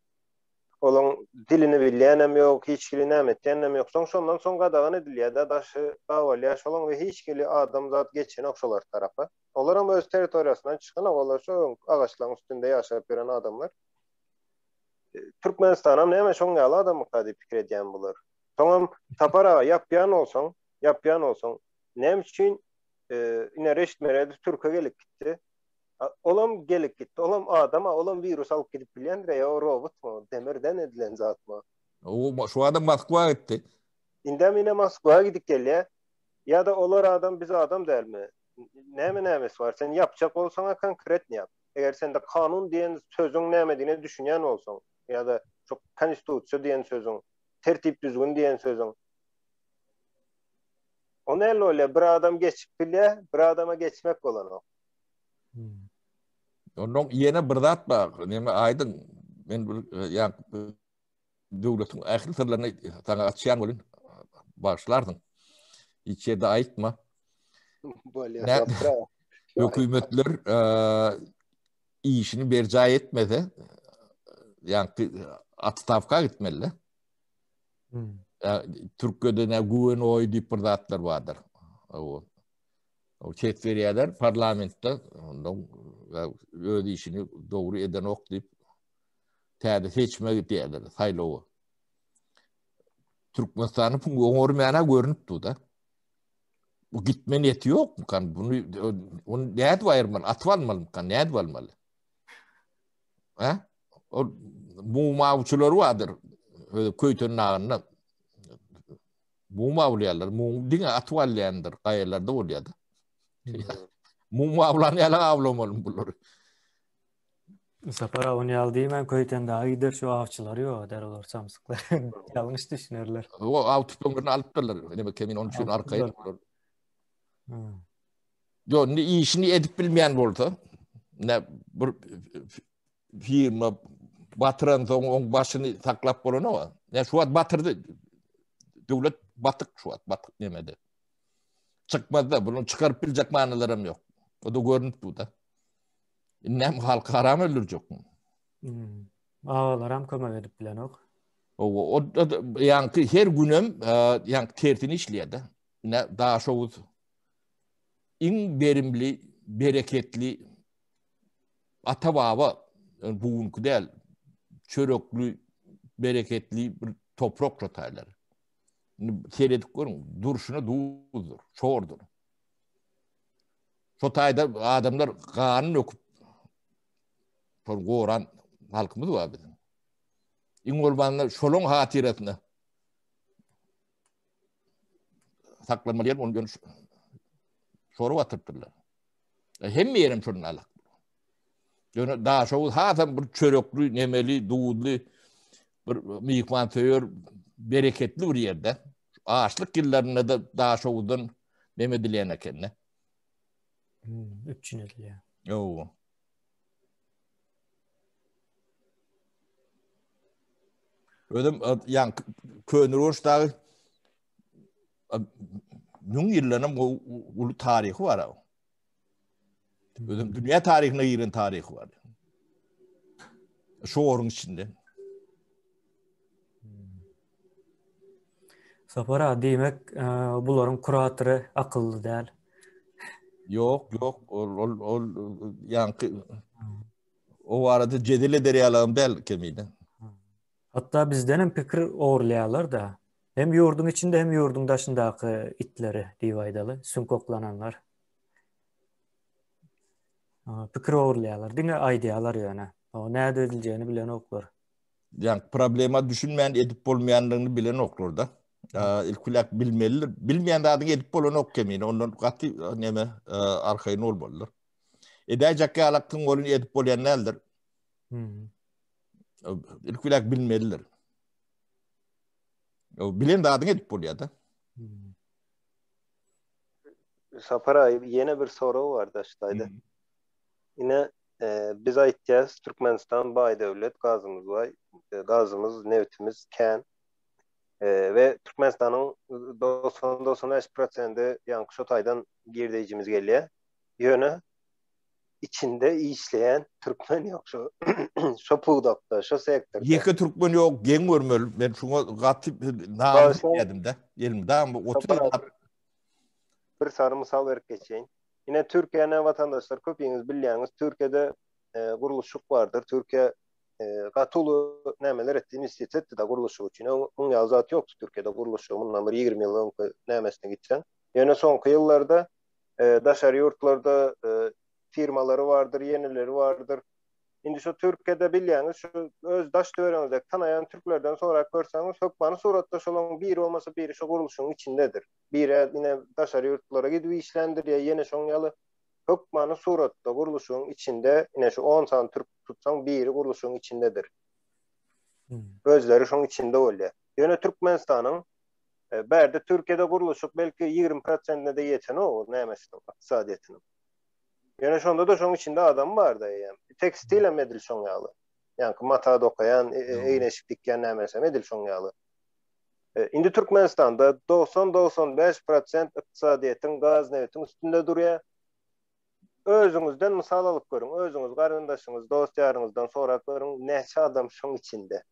A: Olan dilini bilýänem ýok, hiç kili näme etýänem ýok. Şondan soň gadagyn edilýär da daşy awalýa şolan we hiç kili adam zat geçen okşolar tarafa. Olar hem öz territoriýasyna çykan olar şu agaçlaryň üstünde ýaşap beren adamlar. Türkmenistanam näme şoňaly adam mykady pikir edýän bolar. Soňam tapara yapýan olsaň näme üçin ine reşitmerede Türkiye gelip gitti. Olam gelip gitti. Olam adama, olam virüs alıp gidip bilýändir ya o robot mu? Demirden edilen zat mı?
B: O şu adam Moskva gitti.
A: Indem ine Moskva'ya gidip gelýär. Ya da olar adam bize adam dälmi? Näme var? Sen yapacak olsaň konkret yap. Eger sende kanun diýen sözüň näme düşünýän olsaň ya da çok konstitusiýa diýen sözüň, tertip düzgün diýen sözüň o näle öyle bir adam geçip bilýär, bir adama geçmek bolan o.
B: Onun ýene bir zat bar, näme aýdyn. Men ýa döwletiň ähli sirlerini taňa açýan bolyn başlardyň. Içeride aýtma. Hökümetler işini berja etmedi. Yani atstavka gitmeli. Türkiye'de ne güven oy deyip bir zatlar vardır. O çetveriyeler parlamentta ondan öz işini doğru eden ok deyip täze seçme diýerler saylowy. Türkmenistan'ın bu oňormana görünüpdi da. Bu gitme niyeti yok mu kan? Onu niyet ayırmalı, atvalmalı mı kan? Niyet valmalı. Ha? O mumavçıları vardır. Köytünün ağında. Mumavlayanlar. Dine atvallayandır. Kayalarda oluyordu. Mumavlan yalan avlamalı bunları.
C: Sapara onu aldıyım köyten daha gider şu avçıları yok der olur samsıklar. Yanlış düşünürler.
B: O av tüpünlerini alıptırlar. Demek emin onun için arkaya. Yo, ne işini edip bilmeyen oldu. Ne bir firma batıran son başını taklap bolan o. Ne şu an batırdı. Devlet batık şu an batık demedi. Çıkmadı da bunu çıkarıp bilecek manalarım yok. O da görünüp bu da. Nem halka haram öldürecek mi?
C: Ağalar köme verip bilen ok.
B: O yani her günüm yani tertini işleyedi. Ne daha şovuz. İn verimli, bereketli ata baba bugünkü değil, çöröklü, bereketli bir toprak rotayları. Seyredip görün, duruşuna doğudur, çoğurdur. Sotayda adamlar kanını okup koran halkımız var bizim. İn ormanlar şolun hatiratını saklanmalılar, onu görüş soru atırtırlar. Hem mi yerim şunun alak? Daha şovuz hatam bir çöröklü, nemeli, doğudlu, bir mihmantör, bereketli bir yerde. Ağaçlık yıllarında da daha şovuzdan nemedileyene kendine.
C: Üçün ediliyor.
B: Yo. Ödüm yani Könür Oğuz'da Nün yıllarının ulu tarihi var. Ödüm dünya tarihine giren tarihi var. Şu orun içinde.
C: Sapara demek buların kuratörü akıllı değil.
B: Yok. Yani o arada cedil ederiyalığım değil kemiydi.
C: Hatta bizden pikir oğurlayalar da. Hem yurdun içinde hem yurdun dışındaki itleri divaydalı, sünkoklananlar. Pikir oğurlayalar. Dine aydiyalar yani. O ne edileceğini bilen oklar.
B: Yani problema düşünmeyen edip olmayanlarını bilen oklar da. İlk kulak bilmelidir. Bilmeyen de adın edip olan ok kemiydi. Ondan katı neme arkayın olmalıdır. Edecek ya alaktın olun edip olayan nedir? İlk kulak bilmelidir. Bilen de adın edip oluyor da.
A: Sapara yeni bir soru vardı aşağıda. Yine biz aitiyaz Türkmenistan bay devlet gazımız var. Gazımız, neftimiz ken. Ve Türkmenistan'ın 90-95% yani Şotay'dan girdeyicimiz geliyor. Yönü içinde işleyen Türkmen yok şu puğdakta, şu sektörde.
B: Yeki Türkmen yok, gen görmeli. Ben şuna katip namı yedim de. Yerim daha mı? Bir
A: sarı misal verip geçeyim. Yine Türkiye'nin vatandaşlar köpüğünüz bilýäňiz Türkiye'de guruluşluk vardır. Türkiye gatılı nemeler ettiğini istetti de guruluşu için. Onun yazatı yoktu Türkiye'de guruluşu. Bundan bir 20 yıl nemesine gitsen. Yani sonki yıllarda daşarı yurtlarda firmaları vardır, yenileri vardır. Şimdi şu Türkiye'de bilýäňiz şu öz daş töwereňizde tanayan Türklerden sonra görseňiz hökmany suratda şolaň biri olmasa biri şu guruluşyň içindedir. Biri ine daşary yurtlara gidip işlendir ýa ýene şoň ýaly hökmany suratda guruluşyň içinde ine şu 10 san Türk tutsaň biri guruluşyň içindedir. Özleri şoň içinde bolýar. Ýöne Türkmenistanyň berde Türkiye'de guruluşyk belki 20%'ne de ýeten o nämesini iqtisadiyetini. Yani şonda da şoň içinde adam var da yani. Tekstil medil şoň ýaly. Yani mata dokayan, eýneşik dikýän näme medil şoň ýaly. Indi Türkmenistan'da 90-95% iqtisadiýetiň gaz neftiň üstünde durýar. Özüňizden mysal alyp görüň. Özüňiz garyndaşyňyz, dost ýaryňyzdan sorak görüň, näçe adam şoň içinde.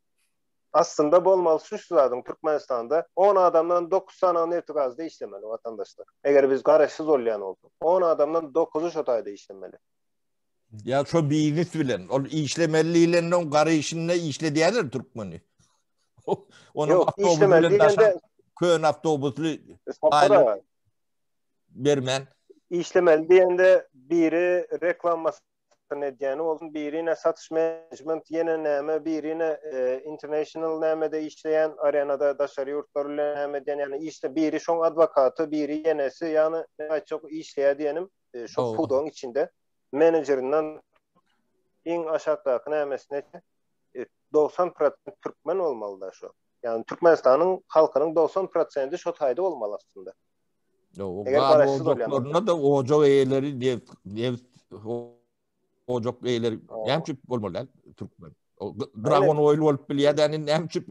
A: aslında bolmaly şu zadyň Türkmenistanda 10 adamdan 9 sanagyny Newtgazda işlemeli vatandaşlar. Eger biz garaşsyz bolýan bolsak, 10 adamdan 9'u şo taýda işlemeli.
B: Ya şu biznes bilen, o işlemeliğiyle garı işine işlediğidir Türkmeni. Onu
A: Yok,
B: avtobus
A: işlemeli
B: bilen taşan
A: diýende
B: köyün avtobuslu
A: sapara
B: aile bermen.
A: işlemeli diýende biri reklammasy edýäni bolsun, birine satış management, ýene näme, birine international nämede işleyen arenada daşary ýurtlar bilen näme edýän, ýani işte biri şoň adwokaty, biri ýenesi, ýani çok işleýär diýenim, şo pudoň içinde menejerinden iň aşagdaky nämesine 90% Türkmen olmaly da şo. Yani Türkmenistanyň halkynyň 90% şo taýda bolmaly aslında.
B: Eger garaşsyz bolýan da ocak eýeleri diýip ocak eýeleri näçip bolmaly Türkmen. Dragon oil bolup bilýär da näçip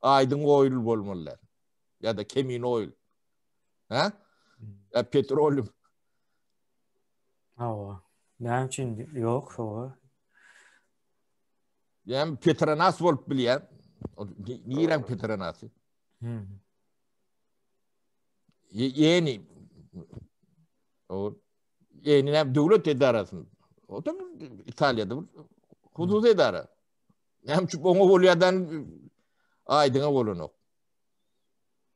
B: aýdyň oil bolmaly. Ya da kemin oil. Ha? Petrolüm.
C: Hawa. Näçin ýok şo.
B: Yani Petronas bolup bilýär. Niýem Petronas? Yeni o yeni hem devlet idarasın. O da İtalya'da hudud idara. Hem şu onu bolýardan aydyna bolunok.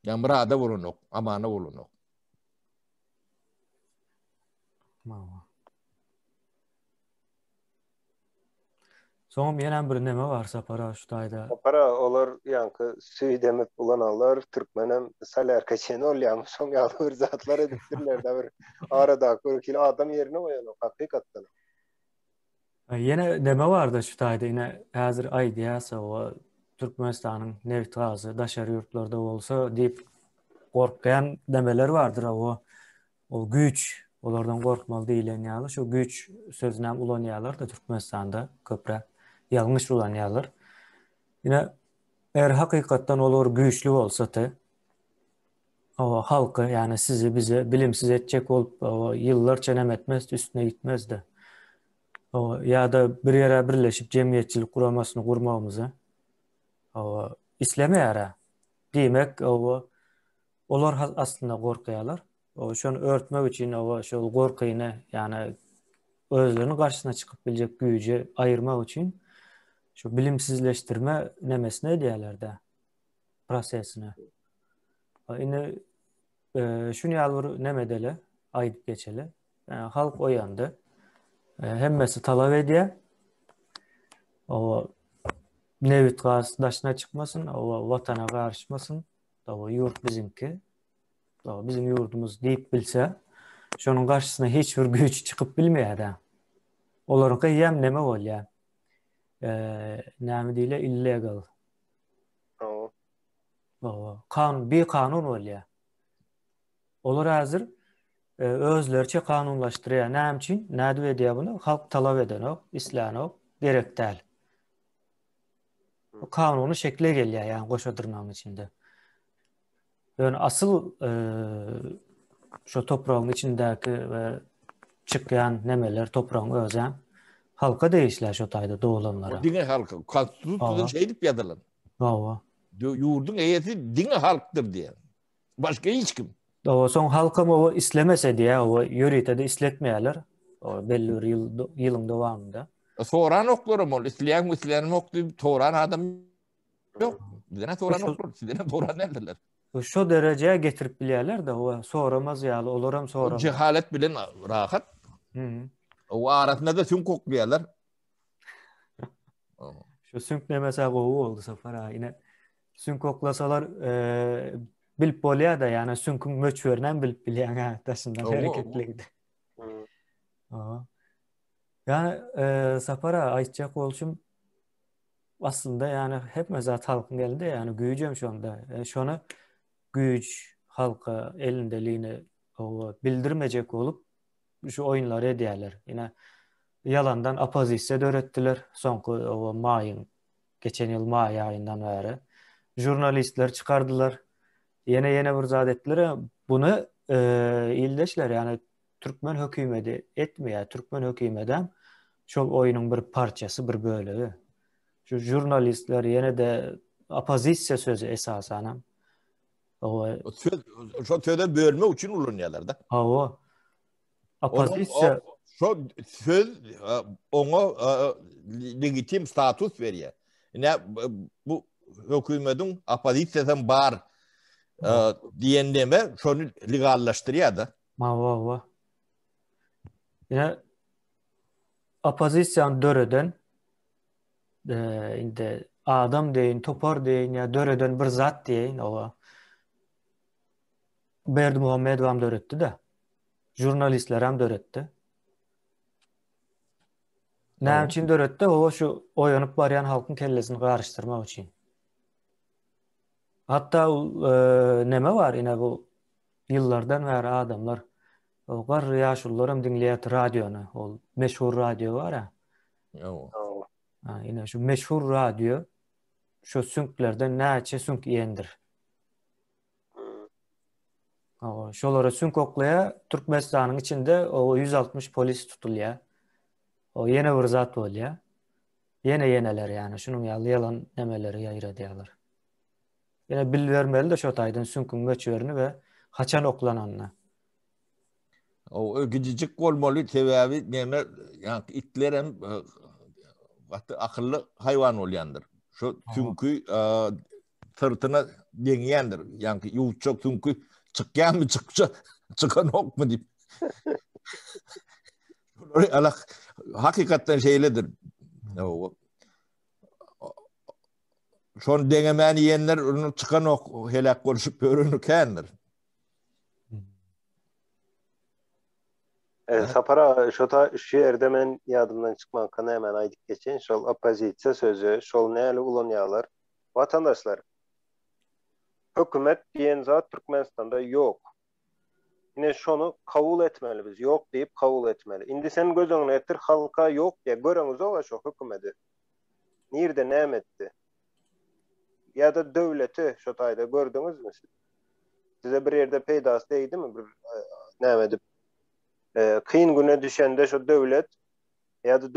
B: Yamrada bolunok, amana bolunok.
C: Soňam ýene bir näme bar Sapara şu taýda.
A: Sapara olar ýanky süý demep bulananlar Türkmenem salar keçen bolýar, şoň ýaly bir zatlar edipdirler da bir arada körkili adam ýerine goýan hakykatdan.
C: Ýene näme barda şu taýda ýene häzir aýdýasa o Türkmenistanyň Newtgazy daşary ýurtlarda bolsa diýip gorkýan demeler bardyr o güç, olardan gorkmaly diýilen ýaly şu güç sözüne ulanýarlar da Türkmenistanda köpräk ýalňyş ulanýarlar. Ýene eger hakykatdan olar güýçli bolsa-da o halky ýani sizi bize bilimsiz etjek bolup ýyllarça näme etmez, üstüne gitmez de. O ýa-da bir ýere birleşip jemgyýetçilik guramasyny gurmagymyza islemeýär. Diýmek olar aslında gorkýarlar. Şonu örtmek üçin şol gorkyny ýani özleriniň garşysyna çykyp biljek güýje aýyrmak üçin şu bilimsizleştirme nemesine edýärler-de prosesine. Ine şunu ýaly nemedele aýdyp geçeli. Halk oýandy. Hemmesi talap edýär. O Newtgaz daşyna çykmasyn, o watana garşmasyn. O ýurt bizinki. O bizim ýurdumuz diýip bilse, şonuň garşysyna hiç bir güýç çykyp bilmeýär-de. Olaryňky ýem näme bolýar? Näme diýile illegal. Bir kanun bolýar. Olar häzir özlerçe kanunlaşdyrýar. Näme üçin? Näde edýär bunu? Halk talap edenok, islanok, gerek däl. O kanuny şekle gelýär, ýani goşadyrnaň içinde. Yani asıl şu toprağın içindeki ve çıkan nemeler toprağın özen halka değişler şu taýda doğulanlara.
B: Dine halka, konstitusiýada şey dip ýazylan.
C: Hawa.
B: Ýurdun eýesi dine halkdyr diýen. Başga hiç kim.
C: Soň halka o islemese diýe, o ýöretede isletmeýärler. O belli bir ýylyň dowamında.
B: Soran oklarım ol, isleýän okdyp toran adam yok. Bizene toran oklar, sizene toran nerdeler?
C: Şu dereceye getirip bilýärler de o soramaz ýaly, olaram soramaz.
B: Cehalet bilen rahat. O arasynda da süň koklaýarlar.
C: Şu sünk nemese gowy boldy Sapara. Ine sünk koklasalar bilip bolýar da, ýani sünküň möçberinden bilip bilýän taşyndan hereketligidi. Yani Sapara aýtjak bolşum aslında yani hep mezat halkın elinde yani güýjem şonda. Şonu güýç halka elindeliğini bildirmejek olup şu oýunlary edýärler. Ine yalandan opozisiýa döretdiler. Soňky maýyň geçen ýyl maý aýyndan bäri jurnalistler çıkardılar. Yine bir zat etdiler. Bunu ildeşler yani Türkmen hökümeti etmeýär. Türkmen hökümetem şol oýunyň bir parçasy, bir bölegi. Şu jurnalistler ýene de opozisiya sözü esasen. O
B: Şu söze bölme için ulanıyorlar da.
C: o opozisiya
B: Şu söz ona legitim status veriyor. Ne bu hükümetin opozisiyadan bar diyendeme şunu legallaştırıyor da.
C: o. Yine opozisiyan döröden indi adam deyin, topar deyin ya döröden bir zat deyin o. Berdi Muhammed ham döretti de. Jurnalistler ham döretti. Ne için döretti? O şu oyanıp barayan halkın kellesini karıştırmak için. Hatta neme var yine bu yıllardan beri adamlar o gar yaşlılarım dinleyet radyonu. O meşhur radyo var ya. Yine şu meşhur radyo şu sünklerden neçe sünk iyendir. Şolara sünk oklaya Türkmenistan'ın içinde o 160 polis tutuluyor. O yine bir zat oluyor. Yeneler yani. Şunun yalan nemeleri yayır diyorlar. Yine bil vermeli de şu taydın sünkün göçüverini ve haçan oklananına.
B: O gıcıcık olmalı sebebi neme yani itlerem akıllı hayvan olayandır. Şu çünkü sırtına dengeyendir. Yani yuğuşacak çünkü çıkan mı çıkan ok mu deyip. Hakikaten şeyledir. Son denemen yiyenler onu çıkan ok helak konuşup öğrenir kendir.
A: Sapara şu erdemen yadımdan çıkmakana hemen aydık geçen şol opozisiya sözü, şol näli ulanýarlar. Vatandaşlar, hükümet diyen zat Türkmenistan'da yok. Yine şonu kabul etmeli biz. Yok deyip kabul etmeli. Indi sen göz önüne getir halka yok diye göremiz ola şu hükümeti. Nirde nämetdi? Ya da devleti şu tayda gördünüz mü siz? Size bir yerde peydası değdi mi? Bir nämedip? Kıyın güne düşende şu devlet ya da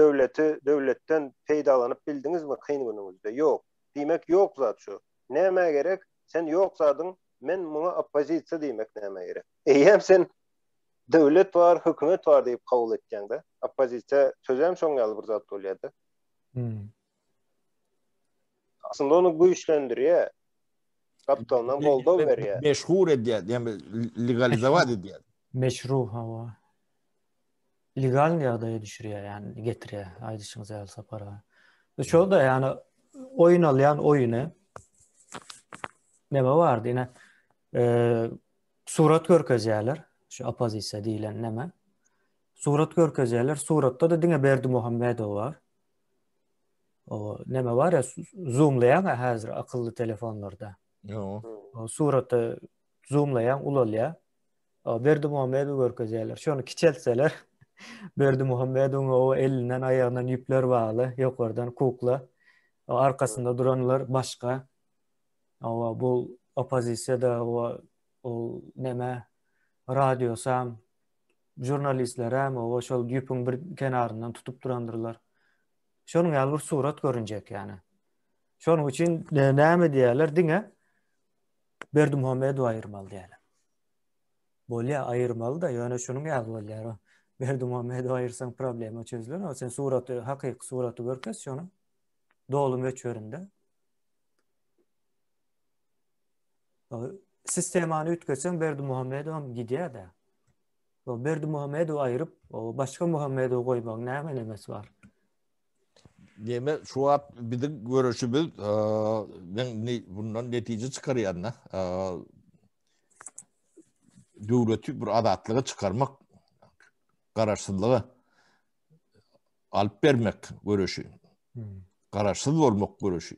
A: devletten peydalanıp bildiniz mi kıyın günümüzde? Yok. Demek yok zat şu. Näme gerek? Sen yok zadın, men buna opozisiya demek näme gerek? Hem sen devlet var, hükümet var deyip kabul etkende, opozisiya sözem şoňaly bir zat bolýardy. Aslında onu güýçlendiriyor. Kapitaldan goldaw berýär.
B: Meşhur ediyor, yani legalizavat ediyor.
C: Meşru hava. Legal niyadaya düşürüyor yani getiriyor. Aydışınız el sapara. Şu da yani oyun alayan oyunu neme vardı yine surat görkezýärler. Şu opozisiya diýilen neme. Surat görkezýärler. Suratda da diňe Berdi Muhammedow var. O neme var ya zoomlayan hazır akıllı telefonlarda. O suratı zoomlayan ulalya. O Berdi Muhammedow görkezýärler. Şonu kiçeltseler Berdi Muhammedow'un o elinden ayağından ipler bağlı, yokardan kukla. O arkasında duranlar başka. O bu opozisiya da o neme radyosam jurnalistlerem o şol yüpün bir kenarından tutup durandırlar. Şonun ýaly bir surat görünjek yani. Şonuň üçin näme diýerler diňe Berdi Muhammedow aýyrmaly diýerler. Bolýa aýyrmaly da ýöne şonuň ýaly bolýar. Berdi Muhammedow aýyrsaň problemi çözüler. O sen suraty, hakyky suraty görkes şonu dolum göçöründe. Sistemany ütketsen Berdi Muhammedow gidýär da. O Berdi Muhammedow aýryp o başga Muhammedow goýmak näme nemesi var?
B: Deme şu an bizim görüşümüz ben bundan netice çıkarıyanlar devleti bir adatlığı çıkarmak kararsızlığı alıp vermek görüşü. Kararsız olmak görüşü.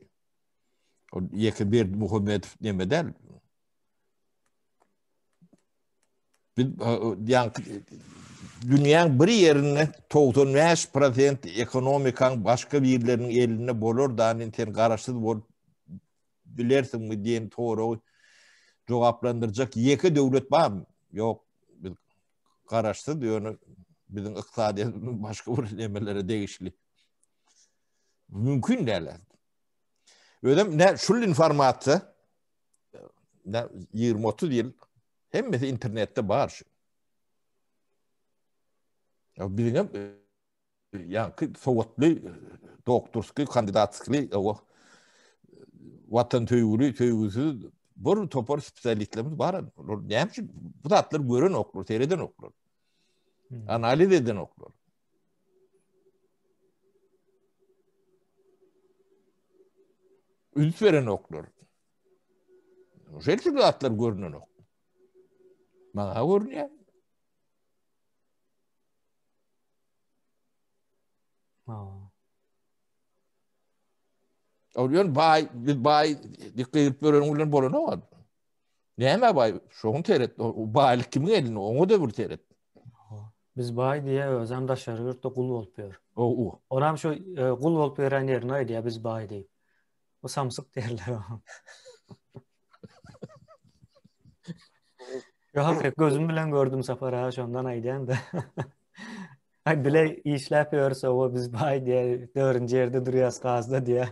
B: O yeki bir Muhammed demeden yani dünyanın bir yerine 95% ekonomikan başka bir yerlerin eline bolur da sen kararsız bol bilersin mi diyen doğru cevaplandıracak yeki devlet var mı? Yok. Kararsız diyor bizim iktisadiyetin başka bir nemelere değişli. Mümkün değil. Ödem ne şul informatı ne 20-30 yıl hemmesi internette bar. Ya bilinem yani soğutlu doktorski kandidatskli o vatan töyürü bir topar spesialistlerimiz var. Ne için bu tatlar görün okur, seyreden okur. Analiz eden okur. Üns veren okur. Şerçi bu tatlar görünen okur. Bana görünüyor. Oluyor bay dikkat gören ulan bolan o. Näme bay şoň teret o baylyk kimin elinde oňa da bir teret.
C: Biz bay diye özüm daşary ýurtda gul bolup ber.
B: O.
C: Onam şu gul bolup beren ýerine aýdy biz bay diýip. O samsyk derler. Yo hakik gözüm bilen gördüm sapara şondan aýdýan da. Ay bile işläp ýörse o biz bay diýe dörnji ýerde durýas gazda diýe.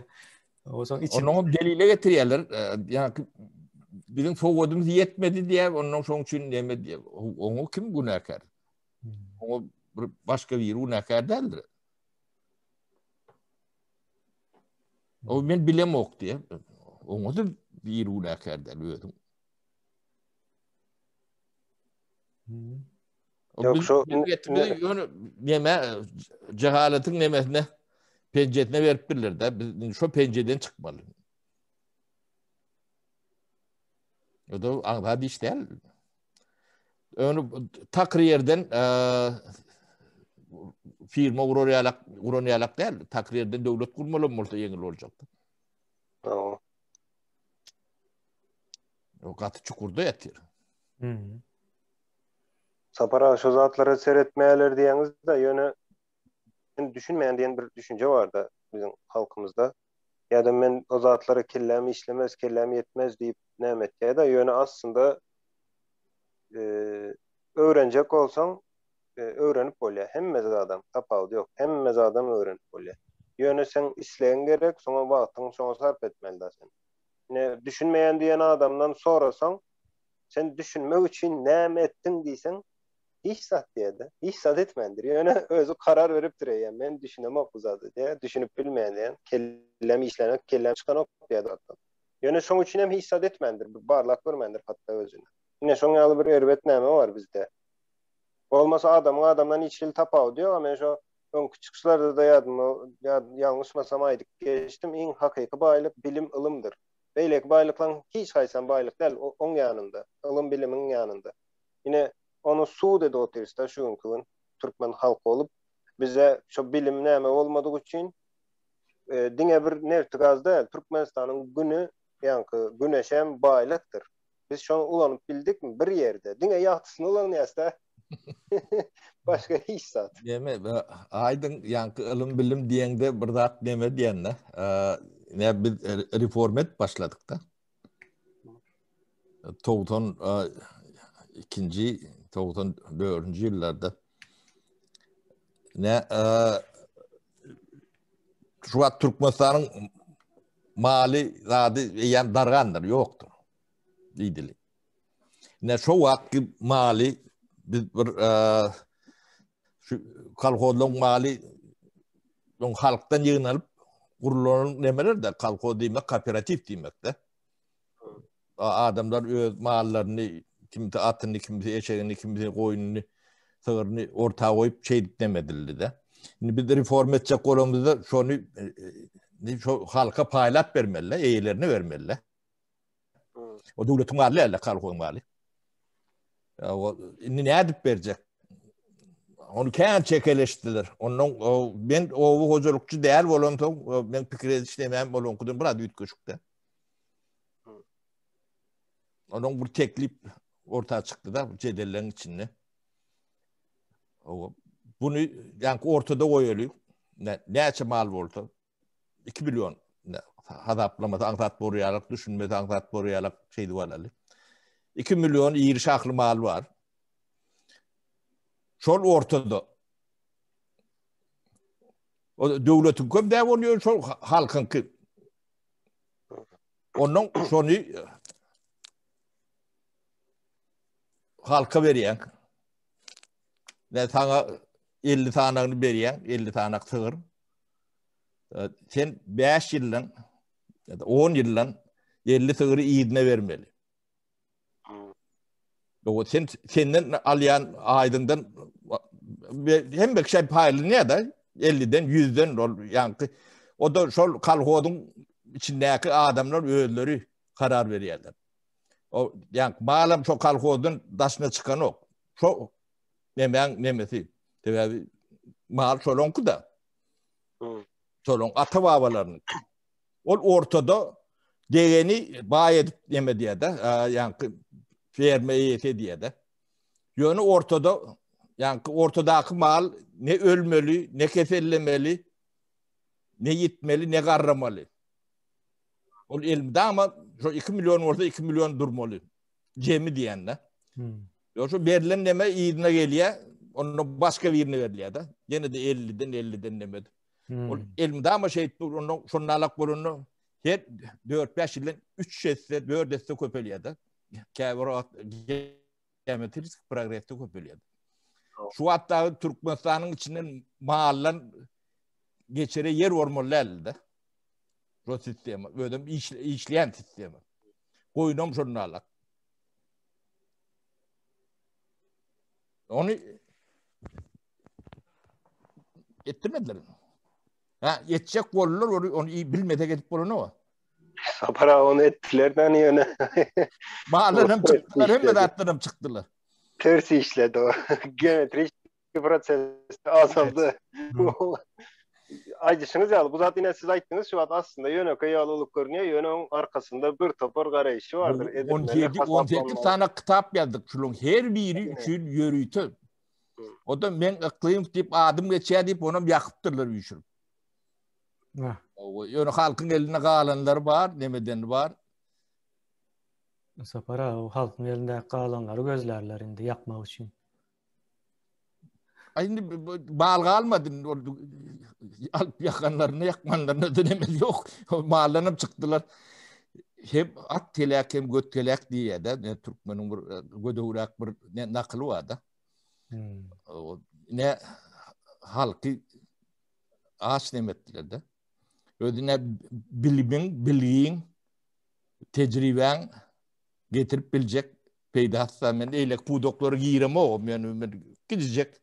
C: O soň için
B: Onu delile getirýärler. Yani bizim fogadymız yetmedi diye onun soň üçin näme diye. Onu kim günäkär? Onu başka bir günäkär däldir. O men bilemok diye. Onu da bir günäkär däldir.
A: Yok şu
B: neme cehaletin nemesine penceretine verip bilirler de biz şu pencereden çıkmalı. O da anladı işte. Onu takriyerden firma uğrayalak değil. Takriyerden devlet kurmalı mı olsa yengil olacaktı.
A: Tamam.
B: O katı çukurda yatıyor.
A: Sapara şu zatları seyretmeyeler diýeniz de ýöne düşünmeyen diýen bir düşünce vardı bizim halkımızda. Ya da men o zatları kellemi işlemez, kellemi yetmez diýip nämet ya da ýöne aslında öğrenecek olsaň öğrenip bolýar. Hemme adam tapaly ýok. Hemme adam öğrenip bolýar. Ýöne sen isleýän gerek, soňa wagtyň soňa sarp etmeli da sen. Ne düşünmeyen diýen adamdan sorasaň sen düşünmek için näme ettin diýsen hiç zat diýdi. Hiç zat etmendir. Ýöne özü karar berip durýar. Men düşünemek bu zady diýe, düşünüp bilmeýän diýen kellemi işlenek, kellem çykan diýdi adam. Ýöne şoň üçin hem hiç zat etmendir. Barlak görmendir hatda özüne. Ýine şoň ýaly bir erbet näme bar bizde. Olmasa adamdan hiç il tapaw diýär, men şo öňkü çykyşlarda da ýalňyşmasam aýdyk geçdim. Iň hakyky baýlyk bilim ilymdyr. Beýlek baýlyklaryň hiç haýsan baýlyk däl, oň ýanynda, ilm bilimiň ýanynda. Ýine onu suud ede otirista şu günkü Türkmen halkı olup bize şu bilim näme bolmadygy üçin diňe bir nerti gazda Türkmenistanyň günü ýanky güneşem baýlykdyr. Biz şonu ulanyp bildikmi bir ýerde. Diňe ýagtysyny ulanýasda. Başka hiç zat.
B: Deme aydın yankı ilim bilim diýende bir zat deme diýende. Ne biz reformet başladık da. 94. yıllarda ne şu an Türkmenistan'ın mali zadı yani dargandır yoktur. İdili. Ne şu vakti mali biz bir şu kalkodun mali halktan yığınılıp kurulan nemeler de kalkod demek kooperatif demek de. Adamlar öz mallarını kimse atını, kimse eşeğini, kimse koyununu, sığırını ortaya koyup şey demedildi de. Şimdi biz de reform edecek olumuzda şunu şu halka paylat vermeliler, eğilerini vermeliler. O devletin mali elle kalkon mali. Ya o ne edip verecek? Onu kendi çekeleştiler. Onun ben o hocalıkçı değer voluntum ben fikir edişlemem voluntum burada büyük küçükte. Onun bu teklif ortaya çıktı da cedellerin içinde. Bunu yani ortada koyuluyor. Ne mal oldu? 2 milyon hadaplamada antat boruyalık, düşünmede antat boruyalık şeydi var. 2 milyon iri şahlı mal var. Şol ortada. O devletin köp dev oluyor, şol halkın ki. Onun şonu halka veriyen. Ne sana 50 tanağını veriyen, 50 tanak tığır. Sen 5 yıllan ya da 10 yıllan 50 tığırı iyidine vermeli. O senden alayan aydından hem bir şey paylı ne da 50'den 100'den yani o da şol kalhodun içindeki adamlar öğüleri karar veriyorlar. O yani bağlam çok kalhodun daşına çıkan o. Çok nemesi. Tabii mal şolonku da. Şolon ata babalarının. O ortada değeni bayet yeme diye de yani vermeye diye de. Yönü ortada yani ortadaki mal ne ölmeli, ne kefellemeli, ne yitmeli, ne garramalı. O elimde ama 2 milyon orada 2 milyon durmalı. Cemi diyenler. Yoksa verilen neme iyiliğine geliyor. Onun başka birine veriliyor da. Yine de 50'den demedi. O elimde ama onun şunun alak burunu her 4-5 yılın 3 şesse 4 deste köpeliyor da. Geometrik progresde köpeliyor da. Şu hatta Türkmenistan'ın içinden mahallen geçere yer ormalı elde. O sistemi. Böyle işleyen sistemi. Koyunum şunun alak. Onu ettirmediler. Ha, yetecek olurlar, onu bilmede gidip olun o.
A: Sapara onu ettilerden yöne.
B: Mahallenim çıktılar, hem de atlarım çıktılar.
A: Tersi işledi o. Geometrik proseste azaldı. Aycışınız yalı. Bu zaten yine siz ayttınız. Şu an aslında yöne kıyalılık görünüyor. Yönün arkasında bir topar kara işi vardır.
B: 17 tane kitap yazdık. Şunun her biri üçün yürüytü. O da ben ıklıyım deyip adım geçer deyip onu yakıptırlar üçür. Yani halkın eline kalanlar var, nemeden var.
C: Sapara o halkın elinde kalanları gözlerler indi yakmak için.
B: Şimdi mal kalmadın. Yakanlarını yakmanlarına dönemez yok. Mahallanıp çıktılar. Hem at telek hem göt telek diye de ne Türkmenin bir gödevrak bir ne naklı var da. Ne halkı ağaç nemettiler de. Ödüne bilgin, tecrüben getirip bilecek peydahsa ben eylek bu doktoru giyirem o. Yani gidecek.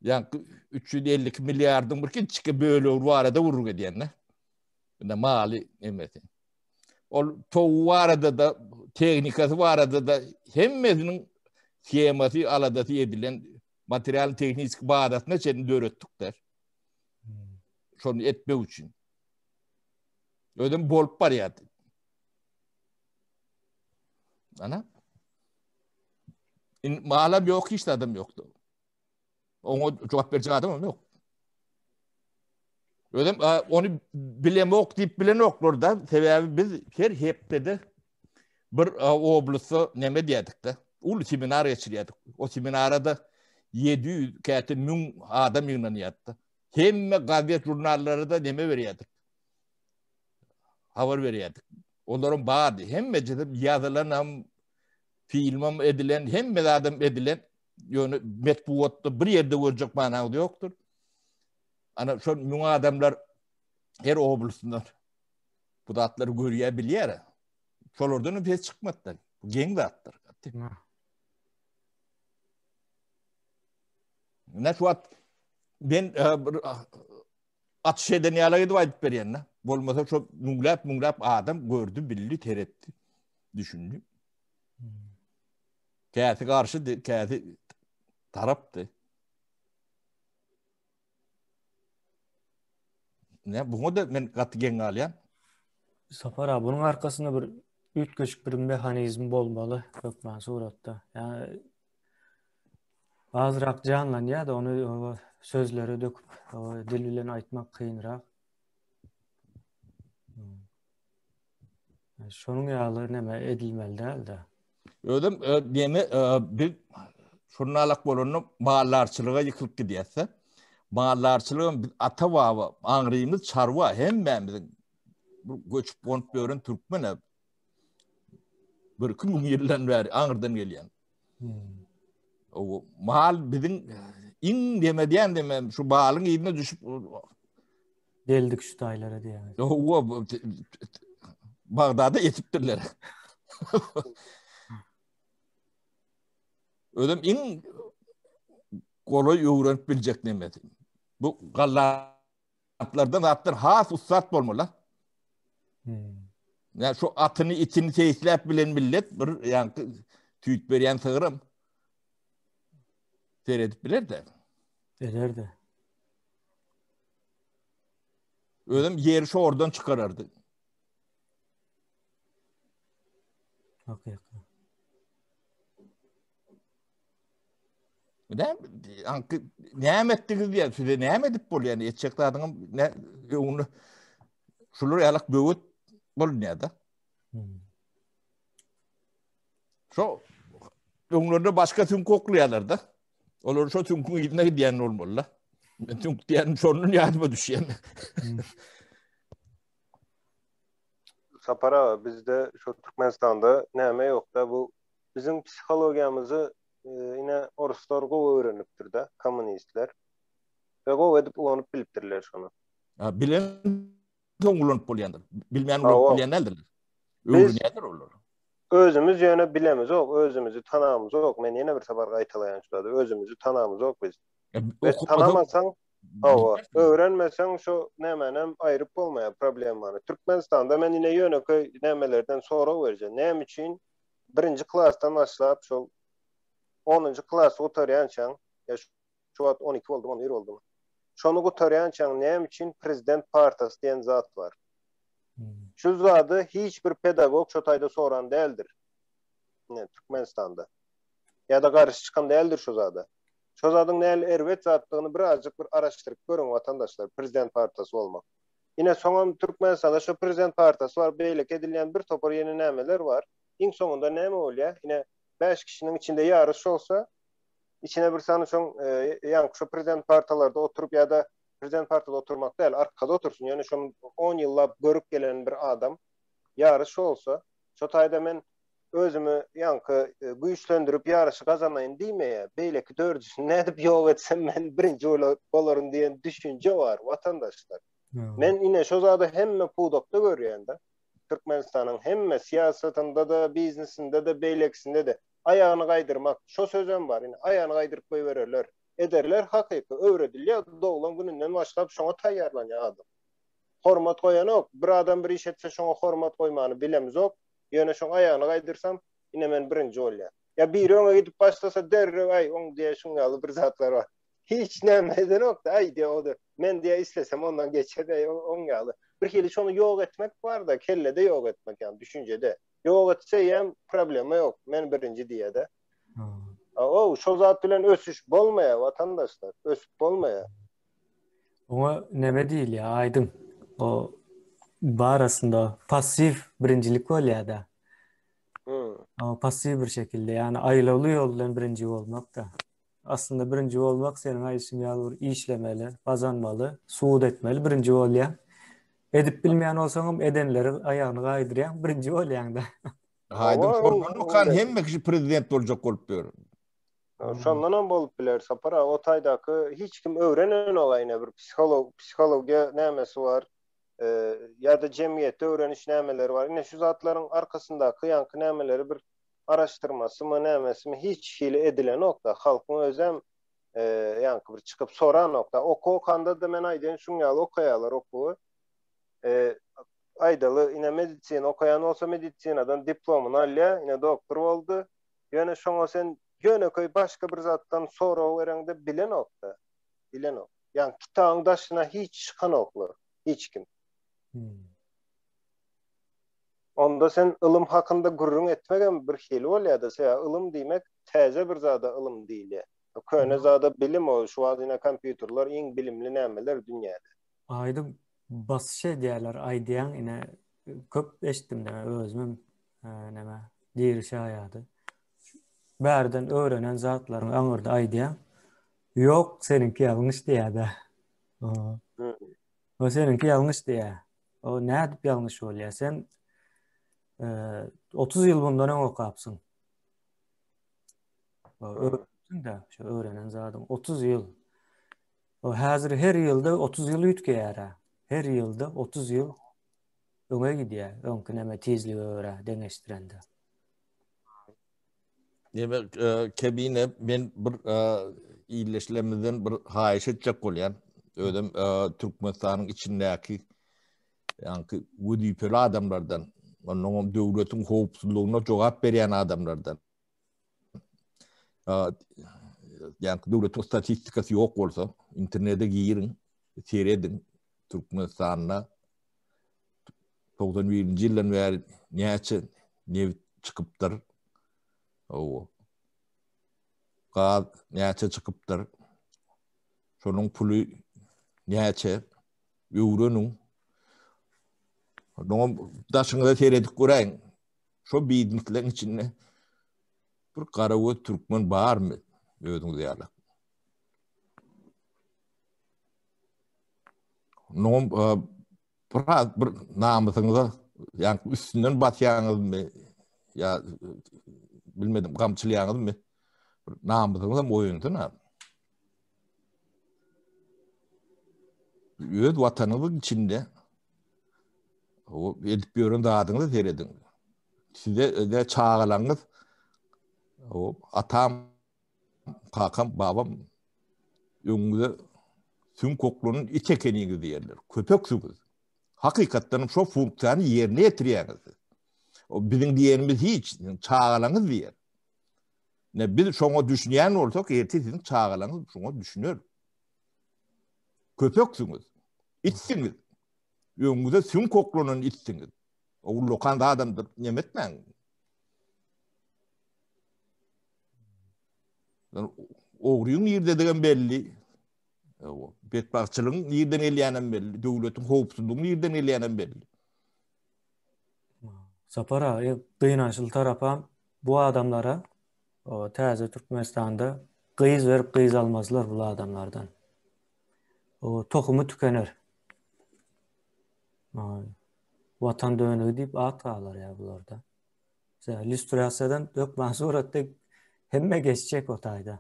B: Yani 350 milyardan bir çıkıp böyle o arada vurur diyenler. Ne mali emeti. O to arada da teknikası arada da hemmesinin skeması aladası edilen materyal teknik bağdatına çeni öğrettikler. Şunu etme için. Ödüm bol var ya. Ana. Malam yok işte adam yoktu. Onu cevap verecek adam yok. Ödüm onu bilem yok deyip bilen yok orada. Sebebi biz her hepte bir oblusu neme diyedik de. Ulu seminer geçiriyorduk. O seminarda 700 kâtin mün adam yığınlanıyordu. Hem gazete jurnalları da neme veriyorduk. Haber veriyorduk. Onların bağırdı. Hem yazılan hem filmim edilen hem adam edilen yani metbuatta bir yerde olacak manası yoktur. Ana şu mün adamlar her oblusunlar bu dağıtları görebiliyor. Şolordan pes çıkmadılar. Bu gen dağıtlar. Ne şu at ben at şeyden yalaydı vaydıp veriyenler. Olmasa çok munglap adam gördü, bildi, teretti, düşündü. Kâti karşıydı, kâti taraptı. Ne bunu da ben katı gen alayan.
C: Sapara bunun arkasında bir üç küçük bir mekanizm olmalı Gökmen suratta. Yani azırak canlan ya da onu sözleri döküp diliyle aytmak kıyınrak. Şunun yağlı neme edilmeli değil de.
B: Ödüm demi bir şurnalak bolunu mahallarçılığa yıkılıp gidiyse mahallarçılığın ata vava anrıyımız çarva hem ben bizim göçüp konup görün Türkmene bir 2000 yıldan beri Aňyrdan gelýän. O mal bizim in demediyen demem şu bağlın iyine düşüp
C: Geldik şu taylara diye.
B: o Bağdat'a yetiptirler. Ödüm in kolay öğrenip bilecek demedi. Bu gallatlardan atlar has ustad bolmalı. Yani şu atını itini teyislep bilen millet bir yani tüyt beren sığırım. Seyredip bilir de.
C: Eder de.
B: Ödüm yeri şu oradan çıkarırdı.
C: Hakikaten.
B: Ne ettiğiniz diye size ne edip bol yani etçeklerden ne onu şuları yalak böğüt bol ne da. Şu onları başka tüm kokluyorlar da. Olur şu tüm gidine gidiyen olmalı. Tüm diyen sorunun yardıma düşüyen.
A: Sapara bizde şu Türkmenistan'da näme yok da bu bizim psikologiyamızı yine Oruslar gowy öğrenipdir da komünistler. Ve gowy edip ulanıp bilipdirler şonu.
B: Bilen ulanıp bolyandır. Bilmeyen
A: Ha, o.
B: ulanıp bolyanlardır.
A: Biz-
B: Öğrenenler olur.
A: Özümüz ýöne bilemiz ok, özümüzü tanamız ok. Men ýene bir sefer gaýtalaýan şurada. Özümüzü tanamız ok biz. Ve tanamasaň, hawa, öğrenmesen şu nämenem aýryp bolmaýar problem bar. Türkmenistanda men ine ýöneköy nämelerden sonra berje. Näme üçin 1-nji klasdan başlap şol 10-njy klas oturýançaň, ya şu wagt 12 boldum, 11 boldum. Şonu oturýançaň näme üçin prezident partiyasy diýen zat bar. Şu zadı hiçbir pedagog şu tayda soran değildir. Ne, Türkmenistan'da. Ya da karşı çıkan değildir şu zadı. Şu zadın näl erwet zatlığını birazcık bir araştırıp görün vatandaşlar. Prezident partiyası olmak. Yine soňam Türkmenistan'da şu prezident partiyası var. Beýlek edilýän bir topar ýeni nämeler var. İň soňunda näme bolýar? Yine 5 kişinin içinde yarış olsa içine bir sany şoň ýa şu prezident partiyalarda oturup ya da prezident partiyada oturmak değil, arkada otursun. Yani şu 10 yıllap görüp gelen bir adam yarışı olsa, şu tayda men özümü yankı güýçlendirip yarışı kazanayın diýmeye, beýleki 4 ne edip ýok etsem men birinji bolarym diýen düşünje var vatandaşlar. Men ine şu zada hemme pudokda görýän da. Türkmenistanyň hemme siýasatynda da, biznesinde de, beýleksinde de aýagyny gaýdyrmak, şu sözüm bar, ine aýagyny gaýdyryp goýbererler. Ederler hakyky öwredilýär. Doglan gününden başlap şoňa taýýarlanýan adam. Hormat goýan ok. Bir adam bir iş etse şoňa hormat goýmany bilemiz ok. Ýöne şoň aýagyny gaýdyrsam, ine men birinji bolýar. Ya biri oňa gidip başlasa derre ay oň diýe şoňaly bir zatlar bar. Hiç näme ok da ay diýe odur. Men diýe islesem ondan geçer oňaly. Bir hili şonu ýok etmek bar da kellede ýok etmek ýani düşünjede. Ýok etse ýem problemi ýok. Men birinji diýe de. O şu zat bilen ösüş bolmaya vatandaşlar, ösüp bolmaya.
C: Ona neme değil ya aydın. O arasında pasif birincilik bolýar da. Ama pasif bir şekilde yani aýlaly ýoldan birinci olmak da. Aslında birinci olmak senin aýşyň ýaly işlemeli, kazanmalı, suud etmeli birinci bolýar. Edip bilmeýän bolsaň edenleri aýagyny gaýdyrýan birinci bolýan da.
B: Haýdym sormany kan hemme kişi prezident boljak bolup ber.
A: Şondan bolup biler sapara o taýdaky hiç kim öwrenen olayna bir psikologiýa nämesi var. Ya da jemgyýetde öwreniş nämeleri var. Ine şu zatlaryň arkasyndaky ýanky nämeleri bir araşdyrmasy mı nämesi mi hiç hile edilen nokta. Halkyň özem ýanky bir çykyp soran nokta. Okukanda da men aýdyn şuňaly okaýalar okuwy. Aýdaly ine medisina okaýan olsa medisinadan diplomuny alýa, ine doktor boldy. Ýöne şoňa sen ýöneköy başga bir zatdan sonra öwreňde bilen okda. Bilen ok. Yani kitabyň daşyna hiç çykan oklar. Hiç kim. Onda sen ılım hakynda gurrun etmegen bir hili bolýar da, sen ılım diýmek täze bir zada ılım diýilýär. Köne zada bilim o, şu wagtyna kompýuterler iň bilimli nämeler dünýäde.
C: Aydın basy diýerler, aýdýan ine köp eşitdim de özüm neme diýirşi aýady. Bärden öğrenen zatlaryň aňyrda aýdýan yok seninki ýalňyş diýär da. O seninki ýalňyş diýär. O ne edip yanlış oluyor? Sen 30 yıl bundan ön okapsın. Öğrendin de şu öğrenen zaten 30 yıl. O hazır her yılda 30 yıl ütkeýär. Her yılda 30 yıl öňe gidýär. Öňkü näme tezligi öre deňeşdirende.
B: Demek kebine ben bir iyileşlemeden bir haýyş etjek bolýan. Ödüm Türkmenistanyň içindäki ýa-ni wüdüpeli adamlardan, onuň döwletiň howpsuzlygyna jogap berýän adamlardan. Yani devletin statistikası yok olsa internete girin, seyredin Türkmenistan'la 91. yıldan beri ne çıkıptır o gaz neçe çıkıptır şonun pulu neçe euronun onun daşını seyredip göreyim şu bidniklerin içinde bir karavu Türkmen var mı ödün diyarlar. Nom bir namısınıza yani üstünden batýaňyz mı ya bilmedim gamçylýaňyz mı namısınıza moýunsun ha. Öz watanyňyň içinde o edip ýören dadyňyzy seredin. Size de çağalaňyz o atam kakam babam öňüňde tüm koklunun iç ekeniği diýerler. Köpek suğuz. Hakykatdan şu funksiyonu yerine getirýäňiz. O biziň diýenimiz hiç çağalaňyz diýer. Ne biz şoňa düşünýän bolsak, erti siziň çağalaňyz şoňa düşünür. Köpek suğuz. İçsiňiz. Öňüňde tüm koklunun içsiňiz. O lokanda adamdyr, nemetmäň. Ogryň ýerde degen belli. Betbakçılığın nereden elýänem belli, döwletiň howpsuzlygyny nereden elýänem belli.
C: Sapara, gıynaşyl tarapam bu adamlara o täze Türkmenistanda gyz berip gyz almazlar bu adamlardan. O tohumu tükener. Vatan dönüğü diýip at galar ya bularda. Illüstrasiýadan dökmän suratda hemme geçecek o taýda.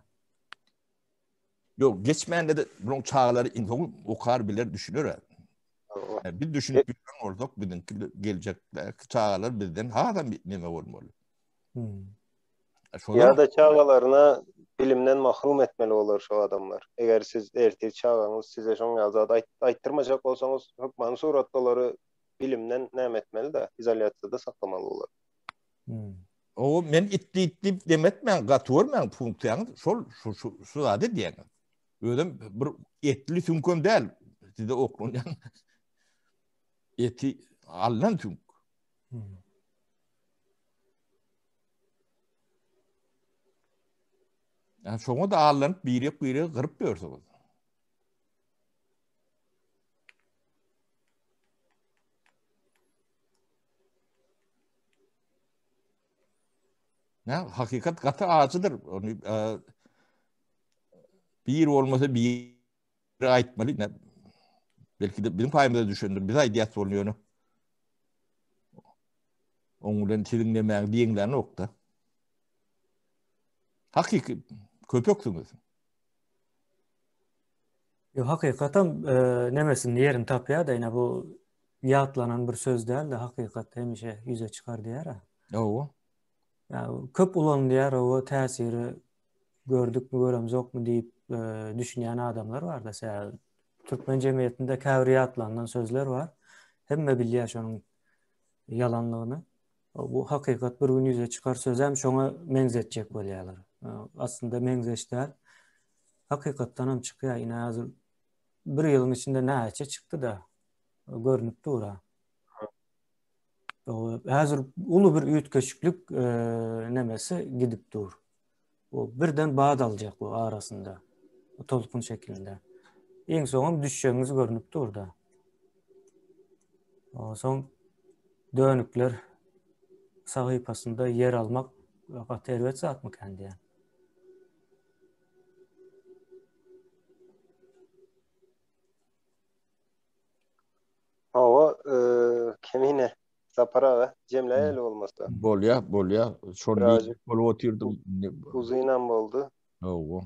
B: Yok, geçmende de bunun çağları insan okar bilir düşünür. Yani biz düşünüp bilmem olduk, bizim gelecekler çağlar bizden hadan neme olmalı.
A: Ya da çağlarına bilimden mahrum etmeli olur şu adamlar. Eğer siz erti çağınız size şoň ýazada aýtdyrmajak bolsaňyz, hökman suratları bilimden näme etmeli de izolyatsiyada saklamaly bolar.
B: O men itdi demetmen, gatwurmen funksiýany şu zady diýen. Ödüm bir etli sünköm değil. Size okunyan eti alınan sünk. Yani şoňa da alınıp bir gırıp görürsünüz. Ya hakikat katı ağacıdır. Onu bir olmasa bir aitmalı. Ne? Belki de bizim payımıza düşündür. Bize aidiyat oluyor onu. Onların tilinlemeyen diyenlerini okta. Hakiki köpöksünüz.
C: Yo, hakikaten nemesin yerin tapya da yine bu yatlanan bir söz değil de hakikat hemişe yüze çıkar diyer ha.
B: O.
C: Ya, köp ulan diyer o tesiri gördük mü göremiz yok mu deyip düşünýän adamlar var da. Mesela Türkmen cemiyetinde kevriyatlanan sözler var. Hemme bilýär şonuň yalanlygyny. Bu hakikat bir gün yüze çıkar söz hem şoňa meňzetjek bolýarlar. Aslında meňzeşler hakikatdan hem çıkýar. Ine hazır bir ýylyň içinde näçe çıktı da görünüp dura. Hazır ulu bir üýtgeçlik nemesi gidip dur. O birden bağ dalacak bu arasında. O tolkun şeklinde. En son düşüşümüz görünüp durdu. O son dönükler sahypasında yer almak tervet zatmı kendiye.
A: Hava sapara cemle olmasa.
B: Bolya. Şol
A: Birazcık
B: bol oturdum.
A: uzayınan oldu.
B: Oo.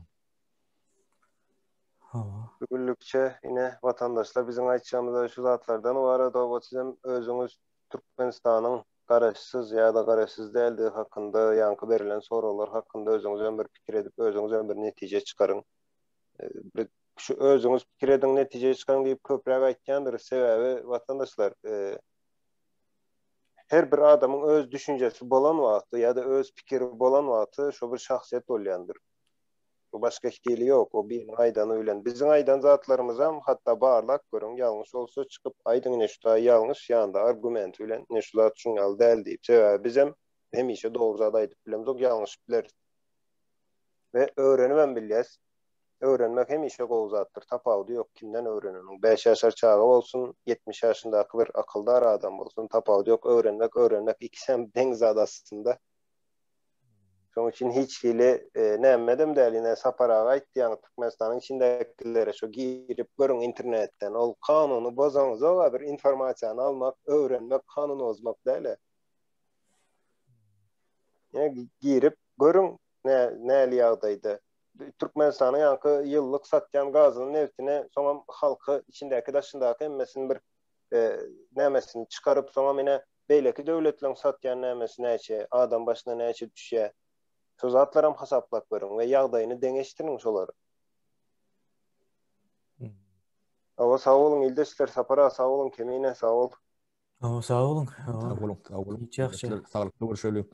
A: Bugünlükçe yine vatandaşlar bizim aytacağımız şu zatlardan o arada o sizin özünüz Türkmenistan'ın garaşsız ya da garaşsız değildiği hakkında yankı verilen sorular hakkında özünüzden bir fikir edip özünüzden bir netice çıkarın. Şu özünüz fikir edin netice çıkarın deyip köprek aytkandır. Sebebi vatandaşlar her bir adamın öz düşüncesi bolan wagty ya da öz pikiri bolan wagty şu bir şahsiyet bolýandyr. Bu başka hili yok. O bir aydan öyle. Bizim aydan zatlarımızam hatta bağırlak görün yanlış olsa çıkıp aydın ne şu da yanlış yanında argument öyle ne şu da çüngal değil deyip sebebi bizim hemişe doğru zat aytıp bilemiz o yanlış bileriz. Ve öğrenmem bilyes. Öğrenmek hemişe gowzattır. Tapawdy yok kimden öğrenenin. 5 yaşar çağı olsun, 70 yaşındaki bir akıldar adam olsun. Tapawdy yok öğrenmek ikisem denk zat aslında. Şoň için hiç hili nämedim däline saparaga aýtdy ýa-ni Türkmenistanyň içindekilere şo girip görüň internetten ol kanuny bozaňyz o bir informasiýany almak, öwrenmek, kanuny bozmak däle. Ýa girip görüň näli ýagdaýda Türkmenistanyň ýa-ni ýyllyk satýan gazynyň newtine soňam halky içindäki daşyndaky emmesini bir nämesini çykaryp soňam ine beýleki döwletleň satýan nämesi näçe, adam başyna näçe düşýär. Şu zatlaram hasaplap görün ve ýagdaýyny deňeşdiriň şolary. Awa sağ olun ildeşler sapara sağ olun kemine sağ ol.
C: Sağ olun.
B: Sağ olun.
C: Hiç ýaxşy.
B: Sağlıklı görüşelim.